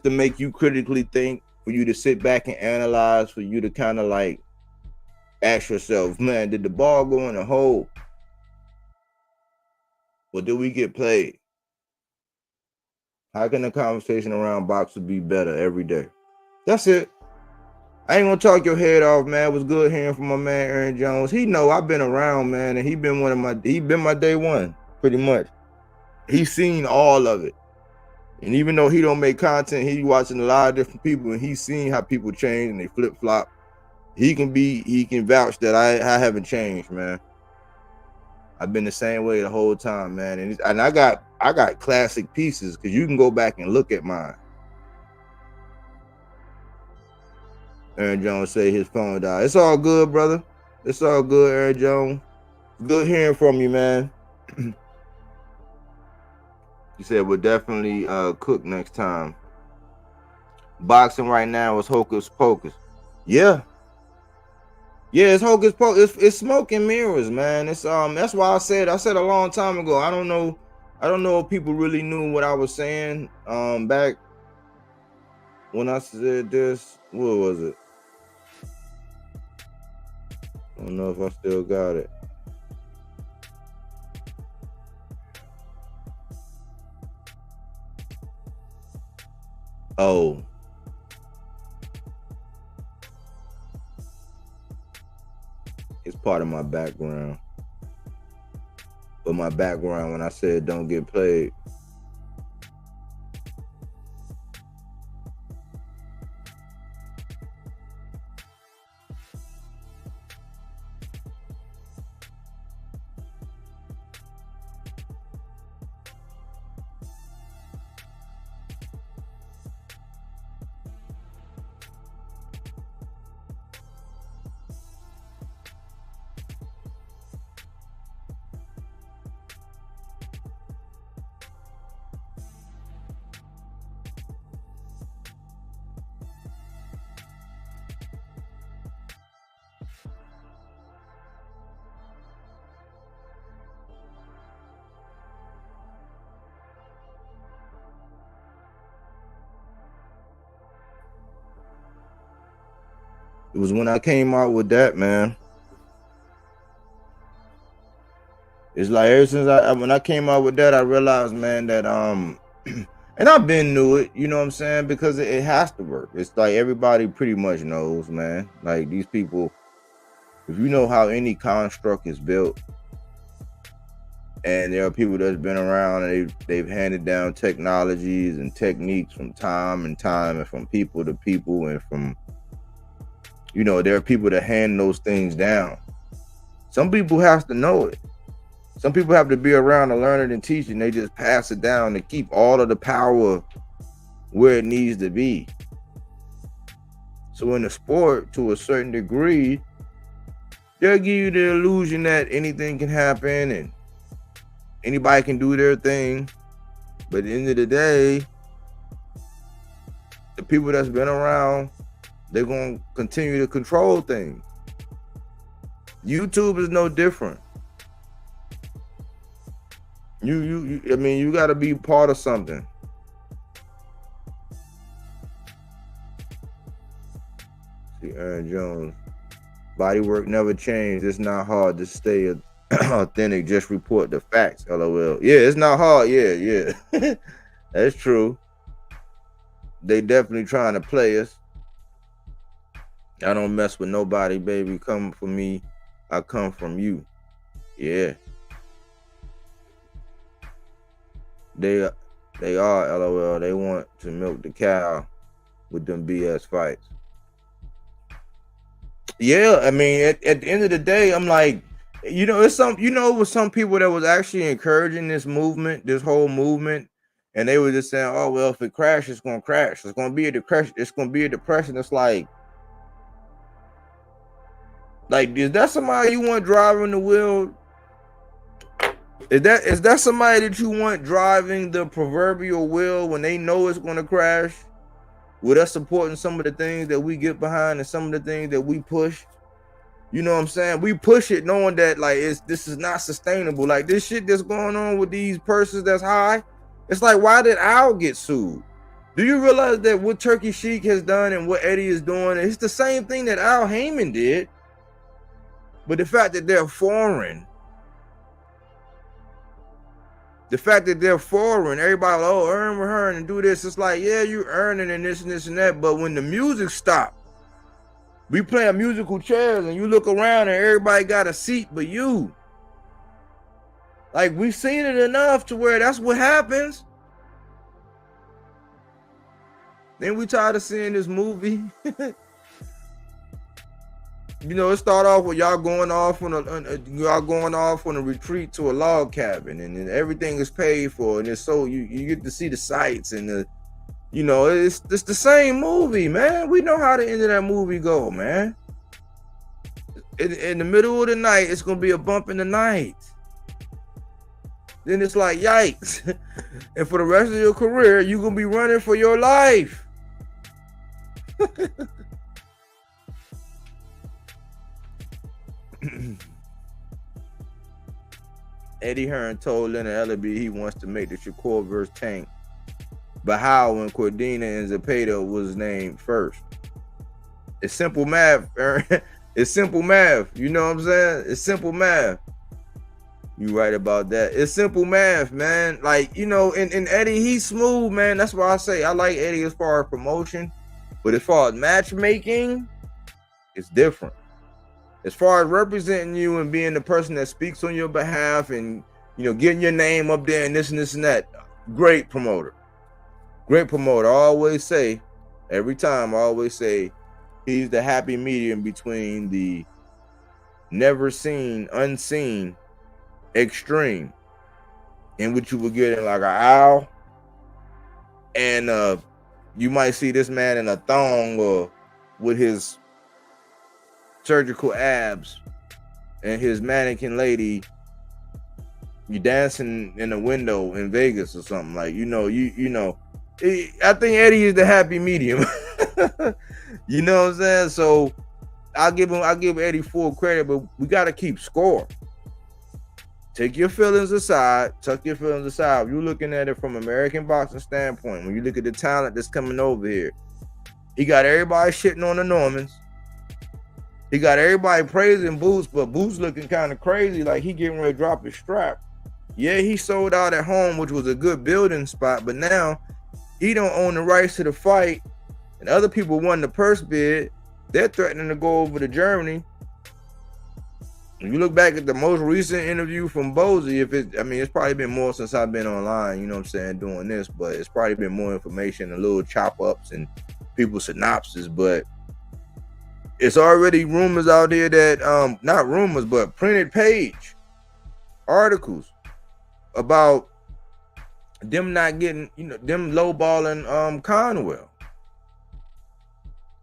make you critically think, for you to sit back and analyze, for you to kind of like ask yourself, man, did the ball go in the hole? Or did we get played? How can the conversation around boxing be better every day? That's it. I ain't gonna talk your head off, man. It was good hearing from my man Aaron Jones. He know I've been around, man, and he been my day one, pretty much. He's seen all of it. And even though he don't make content, he watching a lot of different people, and he's seen how people change and they flip flop. He can vouch that I haven't changed, man. I've been the same way the whole time, man. And I got classic pieces, because you can go back and look at mine. Aaron Jones say his phone died. It's all good, brother. It's all good, Aaron Jones. Good hearing from you, man. He said we'll definitely cook next time. Boxing right now is hocus pocus. Yeah. Yeah, it's hocus pocus. It's smoke and mirrors, man. It's that's why I said a long time ago. I don't know if people really knew what I was saying back when I said this. What was it? I don't know if I still got it. Oh. It's part of my background. But my background, when I said don't get played, it was when I came out with that, man. It's like ever since when I came out with that, I realized, man, that and I've been knew it, you know what I'm saying, because it has to work. It's like everybody pretty much knows, man. Like these people, if you know how any construct is built, and there are people that's been around and they've handed down technologies and techniques from time and time, and from people to people, and from, you know, there are people that hand those things down. Some people have to know it. Some people have to be around to learn it and teach it, and they just pass it down to keep all of the power where it needs to be. So in the sport, to a certain degree, they'll give you the illusion that anything can happen and anybody can do their thing. But at the end of the day, the people that's been around, they're going to continue to control things. YouTube is no different. I mean, you got to be part of something. See, Aaron Jones. Body work never changed. It's not hard to stay authentic. Just report the facts. LOL. Yeah, it's not hard. Yeah. That's true. They definitely trying to play us. I don't mess with nobody, baby. Come for me. I come from you. Yeah. They are, LOL. They want to milk the cow with them BS fights. Yeah, I mean, at the end of the day, I'm like, it was some people that was actually encouraging this movement, this whole movement, and they were just saying, oh, well, if it crashes, it's gonna crash. It's gonna be a depression. It's gonna be a depression. It's like, Like, is that somebody you want driving the wheel? Is that somebody that you want driving the proverbial wheel when they know it's going to crash? With us supporting some of the things that we get behind and some of the things that we push, you know what I'm saying? We push it knowing that like this is not sustainable. Like this shit that's going on with these purses that's high. It's like, why did Al get sued? Do you realize that what Turkey Sheik has done and what Eddie is doing, it's the same thing that Al Heyman did, but the fact that they're foreign. The fact that they're foreign, everybody, oh, earn and do this. It's like, yeah, you earning and this and this and that. But when the music stops, we playing musical chairs and you look around and everybody got a seat but you. Like, we've seen it enough to where that's what happens. Then we tired of seeing this movie. You know, it start off with y'all going off on a retreat to a log cabin, and then everything is paid for, and it's so you get to see the sights and the, you know, it's the same movie, man. We know how the end of that movie go, man. In the middle of the night, it's gonna be a bump in the night. Then it's like yikes, and for the rest of your career, you're gonna be running for your life. Eddie Hearn told Leonard Ellerby he wants to make the Shakur versus Tank, but how when Cordina and Zepeda was named first? It's simple math, Aaron. It's simple math. You know what I'm saying? It's simple math. You right about that. It's simple math, man. Like, you know, and Eddie, he's smooth, man. That's why I say I like Eddie as far as promotion, but as far as matchmaking, it's different. As far as representing you and being the person that speaks on your behalf and, you know, getting your name up there and this and that, great promoter. Great promoter. I always say, every time I always say, he's the happy medium between the never seen, unseen, extreme, in which you would get in like an owl, and you might see this man in a thong or with his surgical abs and his mannequin lady, you dancing in a window in Vegas or something. Like, you know, I think Eddie is the happy medium. You know what I'm saying? So I'll give Eddie full credit, but we got to keep score. Take your feelings aside, tuck your feelings aside. You're looking at it from American boxing standpoint. When you look at the talent that's coming over here, he got everybody shitting on the Normans. He got everybody praising Boots, but Boots looking kind of crazy, like he getting ready to drop his strap. Yeah, he sold out at home, which was a good building spot, but now he don't own the rights to the fight, and other people won the purse bid. They're threatening to go over to Germany. When you look back at the most recent interview from Bozy, it's probably been more since I've been online, you know what I'm saying, doing this, but it's probably been more information, a little chop ups and people's synopsis, but it's already rumors out here that, not rumors, but printed page articles about them not getting, you know, them lowballing Conwell.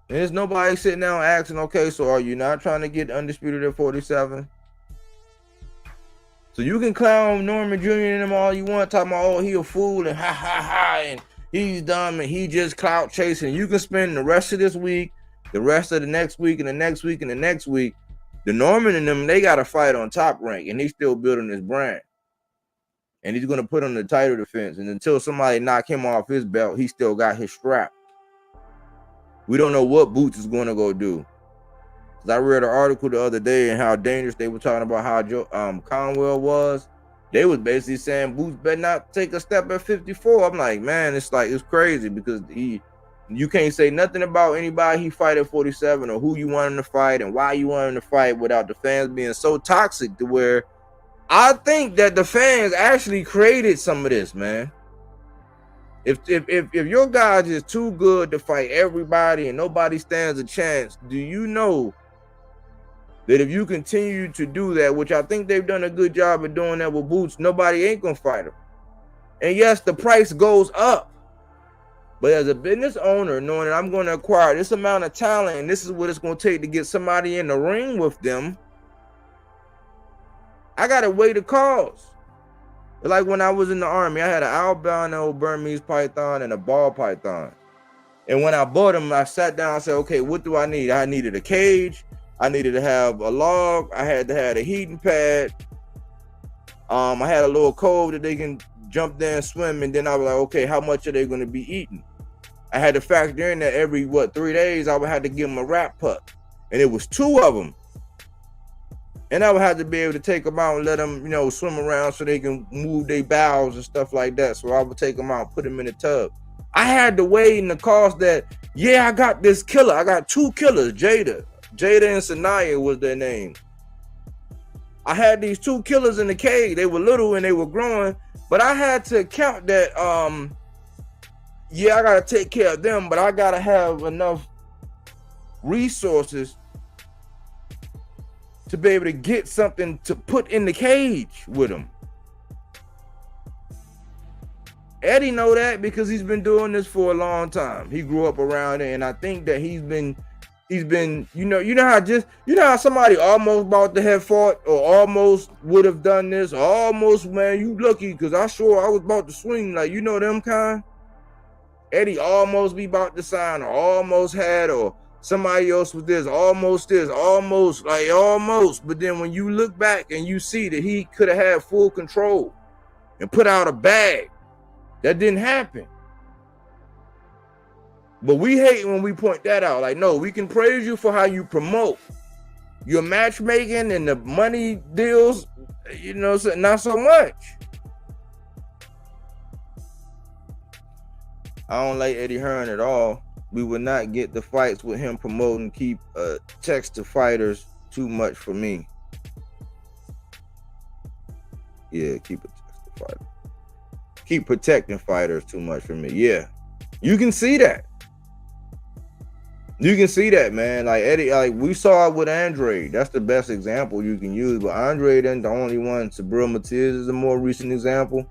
And there's nobody sitting down asking, okay, so are you not trying to get undisputed at 47? So you can clown Norman Jr. and them all you want, talking about, oh, he a fool and ha ha ha, and he's dumb and he just clout chasing. You can spend the rest of this week, the rest of the next week, and the next week, and the next week. The Norman and them, they got to fight on Top Rank, and he's still building his brand. And he's going to put on the title defense. And until somebody knock him off his belt, he still got his strap. We don't know what Boots is going to go do. Because I read an article the other day and how dangerous they were talking about how Conwell was. They was basically saying Boots better not take a step at 54. I'm like, man, it's crazy because you can't say nothing about anybody he fight at 47 or who you want him to fight and why you want him to fight without the fans being so toxic to where I think that the fans actually created some of this, man. If your guys is too good to fight everybody and nobody stands a chance, do you know that if you continue to do that, which I think they've done a good job of doing that with Boots, nobody ain't gonna fight him. And yes, the price goes up. But as a business owner, knowing that I'm going to acquire this amount of talent and this is what it's going to take to get somebody in the ring with them, I got to weigh the cost. Like when I was in the Army, I had an albino Burmese python and a ball python. And when I bought them, I sat down and said, okay, what do I need? I needed a cage. I needed to have a log. I had to have a heating pad. I had a little cove that they can jump there and swim. And then I was like, okay, how much are they going to be eating? I had to factor in that every, 3 days, I would have to give them a wrap pup. And it was 2 of them. And I would have to be able to take them out and let them, swim around so they can move their bowels and stuff like that. So I would take them out, put them in the tub. I had to weigh in the cost that, yeah, I got this killer. I got 2 killers, Jada and Sanaya was their name. I had these 2 killers in the cage. They were little and they were growing, but I had to count that, yeah, I got to take care of them, but I got to have enough resources to be able to get something to put in the cage with them. Eddie know that because he's been doing this for a long time. He grew up around it, and I think that he's been, how somebody almost about to have fought or almost would have done this, almost, man, you lucky because I was about to swing, like, them kind. Eddie almost be about to sign or almost had, or somebody else was almost, but then when you look back and you see that he could have had full control and put out a bag, that didn't happen. But we hate when we point that out. Like, no, we can praise you for how you promote your matchmaking and the money deals, not so much. I don't like Eddie Hearn at all. We would not get the fights with him promoting keep text to fighters too much for me. Yeah, keep it text to fighters. Keep protecting fighters too much for me. Yeah, you can see that. You can see that, man. Like Eddie, like we saw it with Andre. That's the best example you can use. But Andre isn't the only one. Sabril Matiz is a more recent example.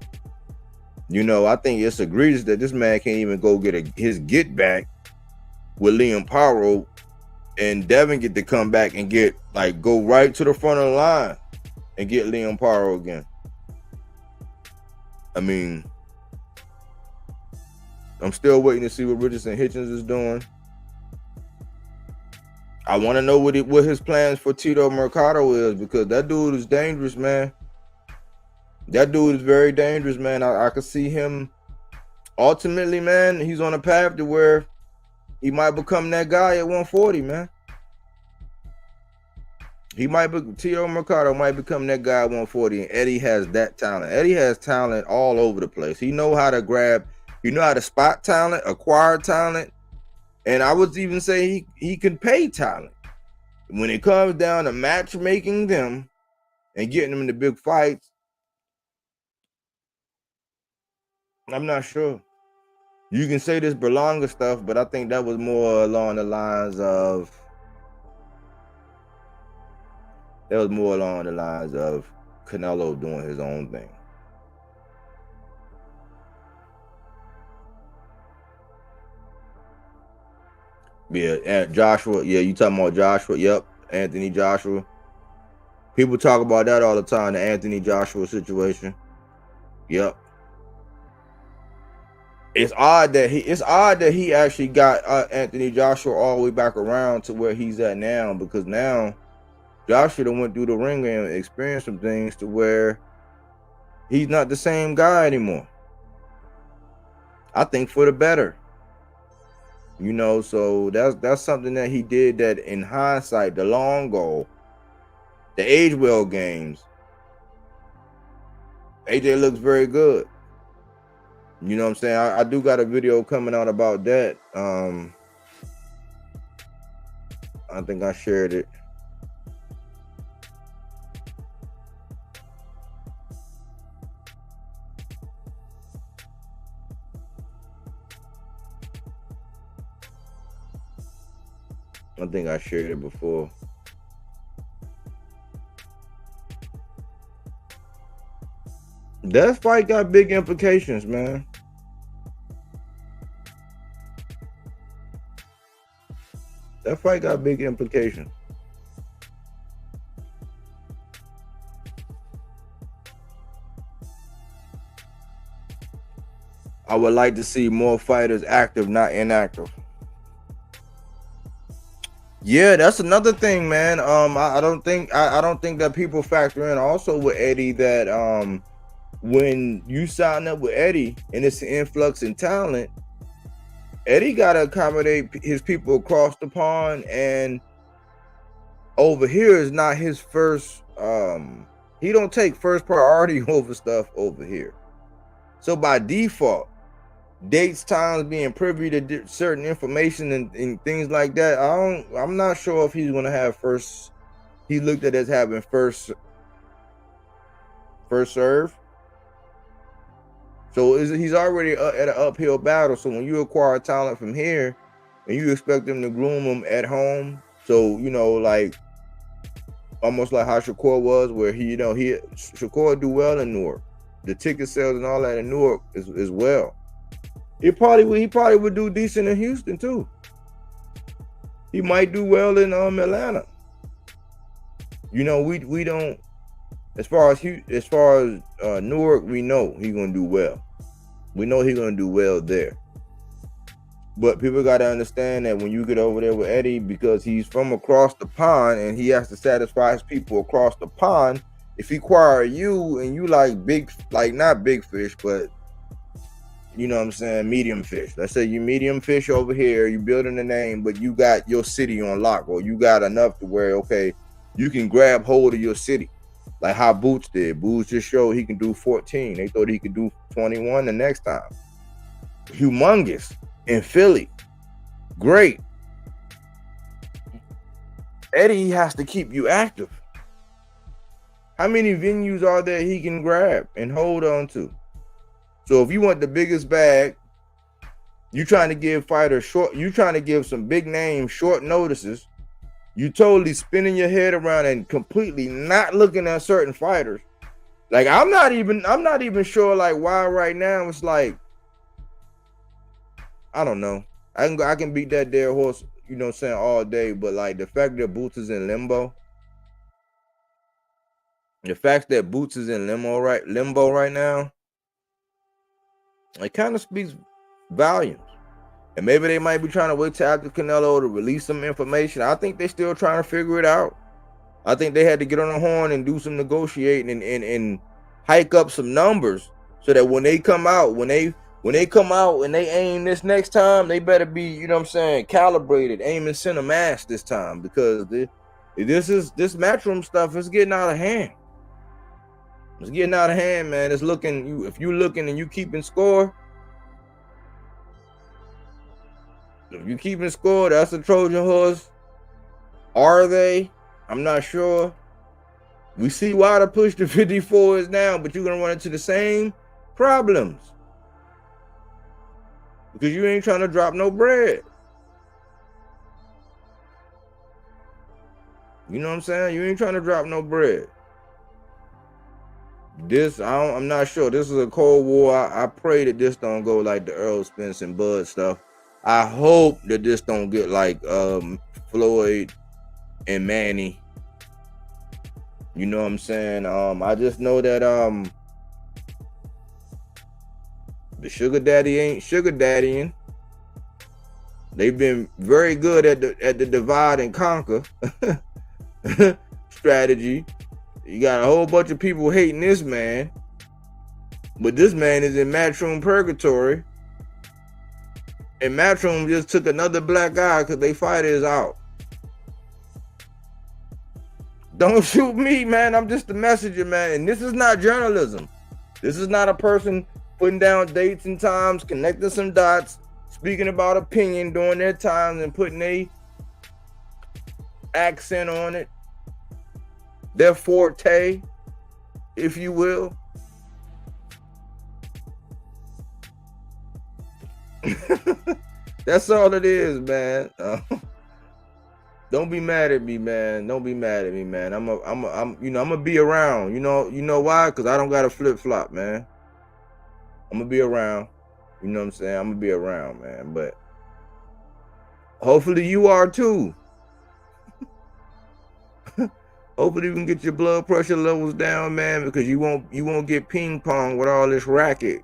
I think it's egregious that this man can't even go get his get back with Liam Paro, and Devin get to come back and go right to the front of the line and get Liam Paro again. I mean, I'm still waiting to see what Richardson Hitchens is doing. I want to know what his plans for Tito Mercado is, because that dude is dangerous, man. That dude is very dangerous, man. I could see him ultimately, man. He's on a path to where he might become that guy at 140, man. Tito Mercado might become that guy at 140, and Eddie has that talent. Eddie has talent all over the place. He know how to grab, how to spot talent, acquire talent, and I would even say he can pay talent. When it comes down to matchmaking them and getting them into big fights, I'm not sure. You can say this Berlanga stuff, but I think that was more along the lines of Canelo doing his own thing. Yeah, and Joshua. Yeah, you talking about Joshua? Yep, Anthony Joshua. People talk about that all the time, the Anthony Joshua situation. Yep. It's odd that he actually got Anthony Joshua all the way back around to where he's at now, because now Joshua done went through the ring and experienced some things to where he's not the same guy anymore. I think for the better. So that's something that he did that in hindsight, the long goal, the age well games, AJ looks very good. You know what I'm saying? I do got a video coming out about that. I think I shared it. I think I shared it before. That fight got big implications, man. That fight got big implications. I would like to see more fighters active, not inactive. Yeah, that's another thing, man. I don't think that people factor in also with Eddie that when you sign up with Eddie and it's an influx in talent, Eddie gotta accommodate his people across the pond, and over here is not his first. He don't take first priority over stuff over here. So by default, dates, times, being privy to certain information and things like that, I'm not sure if he's gonna have first. He looked at as having first serve. So he's already at an uphill battle. So when you acquire talent from here, and you expect them to groom them at home, so like almost like how Shakur was, where Shakur do well in Newark. The ticket sales and all that in Newark is well. He probably would do decent in Houston too. He might do well in Atlanta. We don't, as far as Newark, we know he's gonna do well. We know he's gonna do well there. But people gotta understand that when you get over there with Eddie, because he's from across the pond and he has to satisfy his people across the pond. If he acquire you and you not big fish, but you know what I'm saying, medium fish. Let's say you medium fish over here, you building a name, but you got your city on lock, or you got enough to where, okay, you can grab hold of your city. Like how Boots did. Boots just showed he can do 14. They thought he could do 21 the next time. Humongous in Philly. Great. Eddie has to keep you active. How many venues are there he can grab and hold on to? So if you want the biggest bag, you trying to give fighters you trying to give some big names short notices. You totally spinning your head around and completely not looking at certain fighters. Like I'm not even sure like why right now it's like, I don't know. I can beat that dead horse, all day, but like the fact that Boots is in limbo. The fact that Boots is in limbo right now, it kind of speaks volumes. And maybe they might be trying to wait till after Canelo to release some information. I think they're still trying to figure it out. I think they had to get on the horn and do some negotiating and hike up some numbers so that when they come out, when they come out and they aim this next time, they better be, calibrated, aiming center mass this time, because this Matchroom stuff is getting out of hand. It's getting out of hand, man. It's looking, if you're looking and you keeping score, if you keeping score, that's a Trojan horse. Are they? I'm not sure. We see why the push to 54 is now, but you're gonna run into the same problems because you ain't trying to drop no bread. You know what I'm saying? You ain't trying to drop no bread. I'm not sure. This is a Cold War. I pray that this don't go like the Earl Spence and Bud stuff. I hope that this don't get like Floyd and Manny. You know what I'm saying? I just know that the sugar daddy ain't sugar daddying. They've been very good at the divide and conquer strategy. You got a whole bunch of people hating this man, but this man is in Matchroom purgatory. And Matchroom just took another black guy because they fighter is out. Don't shoot me, man. I'm just the messenger, man. And this is not journalism. This is not a person putting down dates and times, connecting some dots, speaking about opinion during their times and putting a accent on it. Their forte, if you will. That's all it is, man. Don't be mad at me, man. Don't be mad at me, man. I'm gonna be around. You know why? Because I don't got to flip flop, man. I'm gonna be around. You know what I'm saying? I'm gonna be around, man. But hopefully you are too. Hopefully you can get your blood pressure levels down, man, because you won't get ping pong with all this racket.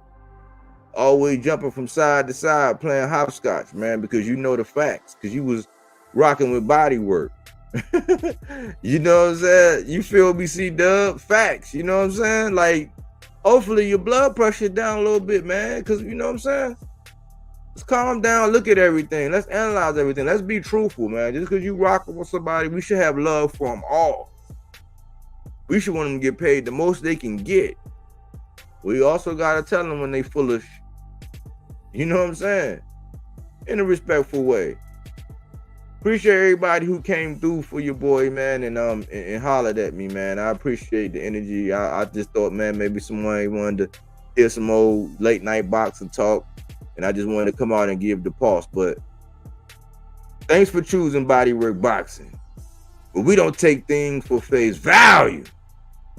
Always jumping from side to side playing hopscotch, man, because you know the facts, because you was rocking with body work. You know what I'm saying? You feel me, C-Dub? Facts, you know what I'm saying? Like, hopefully your blood pressure down a little bit, man, because you know what I'm saying? Let's calm down, look at everything. Let's analyze everything. Let's be truthful, man. Just because you rocking with somebody, we should have love for them all. We should want them to get paid the most they can get. We also got to tell them when they foolish. You know what I'm saying? In a respectful way. Appreciate everybody who came through for your boy, man, and hollered at me, man. I appreciate the energy. I just thought, man, maybe someone wanted to hear some old late night boxing talk, and I just wanted to come out and give the pulse. But thanks for choosing Bodywork Boxing. But we don't take things for face value.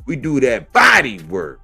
We do that body work.